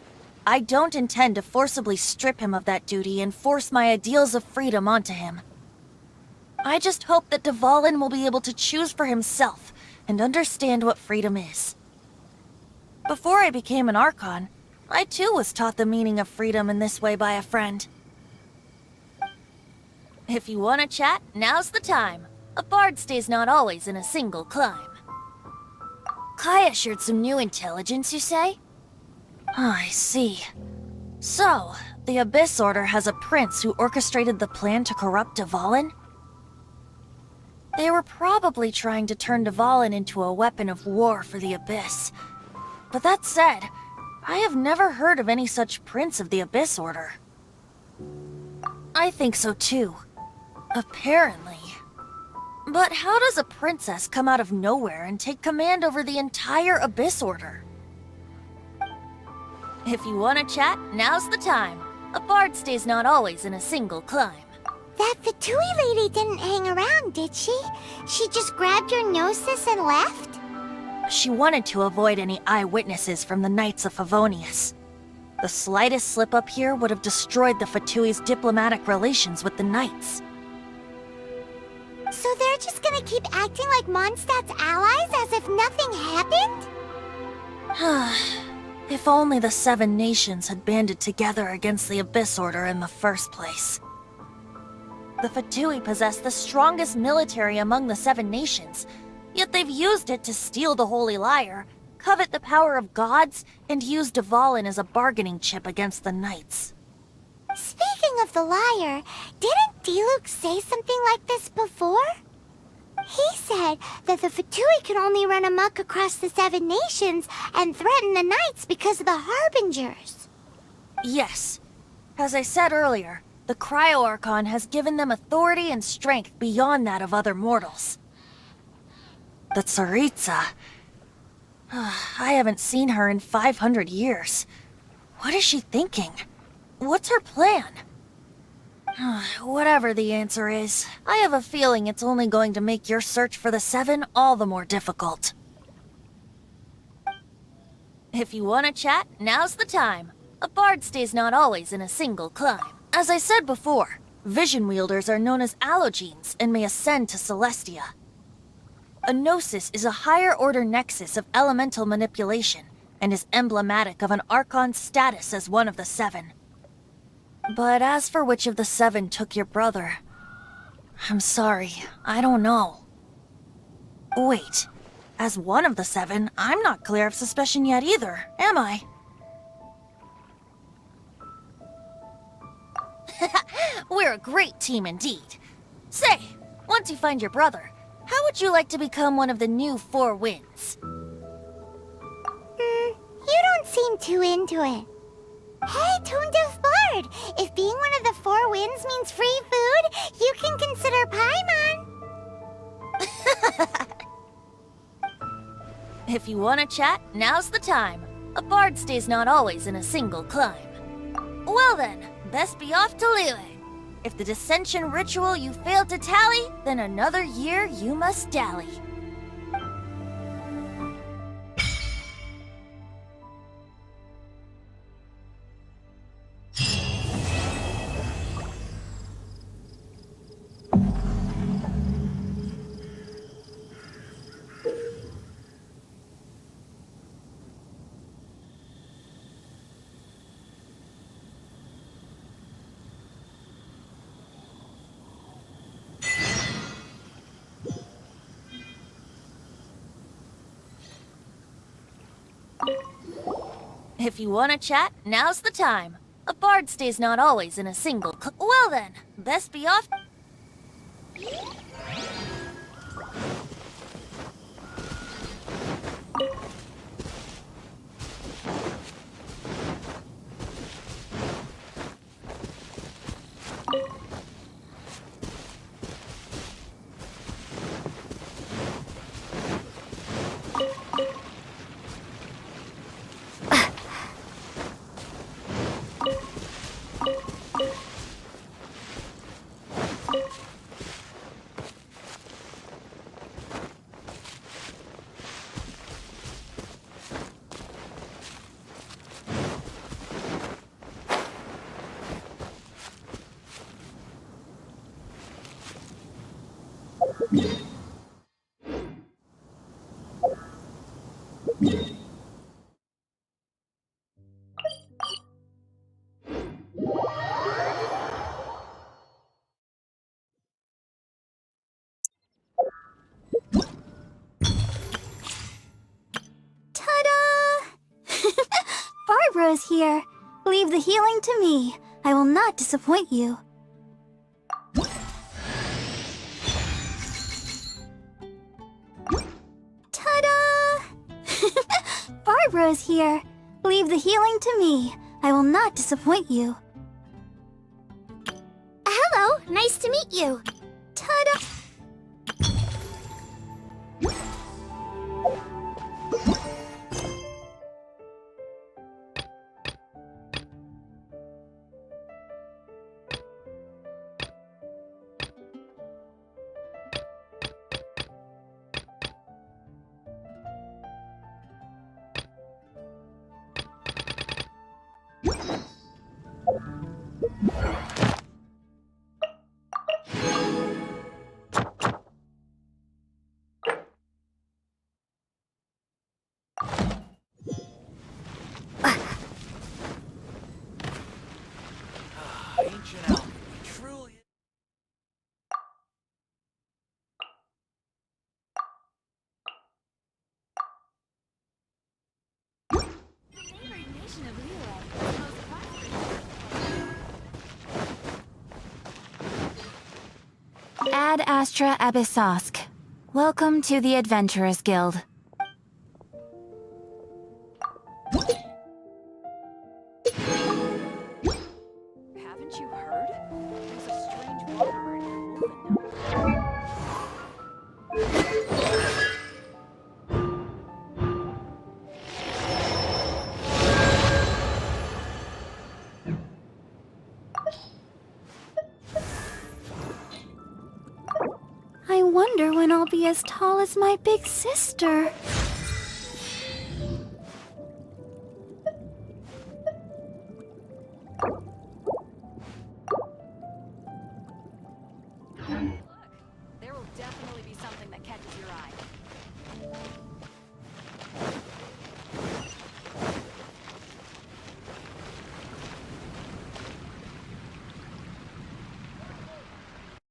I don't intend to forcibly strip him of that duty and force my ideals of freedom onto him. I just hope that Dvalin will be able to choose for himself and understand what freedom is. Before I became an Archon, I too was taught the meaning of freedom in this way by a friend. If you want to chat, now's the time. A bard stays not always in a single climb. Kaya shared some new intelligence, you say? Oh, I see. So, the Abyss Order has a prince who orchestrated the plan to corrupt Dvalin? They were probably trying to turn Dvalin into a weapon of war for the Abyss. But that said, I have never heard of any such prince of the Abyss Order. I think so too. Apparently. But how does a princess come out of nowhere and take command over the entire Abyss Order? If you want to chat, now's the time. A bard stays not always in a single climb. That Fatui lady didn't hang around, did she? She just grabbed your gnosis and left? She wanted to avoid any eyewitnesses from the Knights of Favonius. The slightest slip-up here would have destroyed the Fatui's diplomatic relations with the Knights. So they're just gonna keep acting like Mondstadt's allies as if nothing happened? If only the Seven Nations had banded together against the Abyss Order in the first place. The Fatui possess the strongest military among the Seven Nations, yet they've used it to steal the Holy Lyre, covet the power of gods, and use Dvalin as a bargaining chip against the Knights. Speaking of the lyre, didn't Diluc say something like this before? He said that the Fatui could only run amok across the Seven Nations and threaten the Knights because of the Harbingers. Yes. As I said earlier, the Cryo-Archon has given them authority and strength beyond that of other mortals. The Tsaritsa... I haven't seen her in 500 years. What is she thinking? What's her plan? Whatever the answer is, I have a feeling it's only going to make your search for the Seven all the more difficult. If you want to chat, now's the time. A bard stays not always in a single climb. As I said before, vision wielders are known as allogenes and may ascend to Celestia. A gnosis is a higher-order nexus of elemental manipulation and is emblematic of an Archon's status as one of the Seven. But as for which of the Seven took your brother, I'm sorry, I don't know. Wait, as one of the Seven, I'm not clear of suspicion yet either, am I? We're a great team indeed. Say, once you find your brother, how would you like to become one of the new Four Winds? You don't seem too into it. Hey, Tone Deaf Bard! If being one of the Four Winds means free food, you can consider Paimon! If you want to chat, now's the time. A bard stays not always in a single climb. Well then, best be off to Liyue. If the dissension ritual you failed to tally, then another year you must dally. If you want to chat, now's the time. A bard stays not always in a single well then, best be off. Barbara's here. Leave the healing to me. I will not disappoint you. Ta-da! Barbara's here. Leave the healing to me. I will not disappoint you. Hello, nice to meet you. Ta-da! Ad Astra Abyssosk. Welcome to the Adventurers Guild. Haven't you heard? There's a strange wanderer near Wolfen now. I wonder when I'll be as tall as my big sister. There will definitely be something that catches your eye.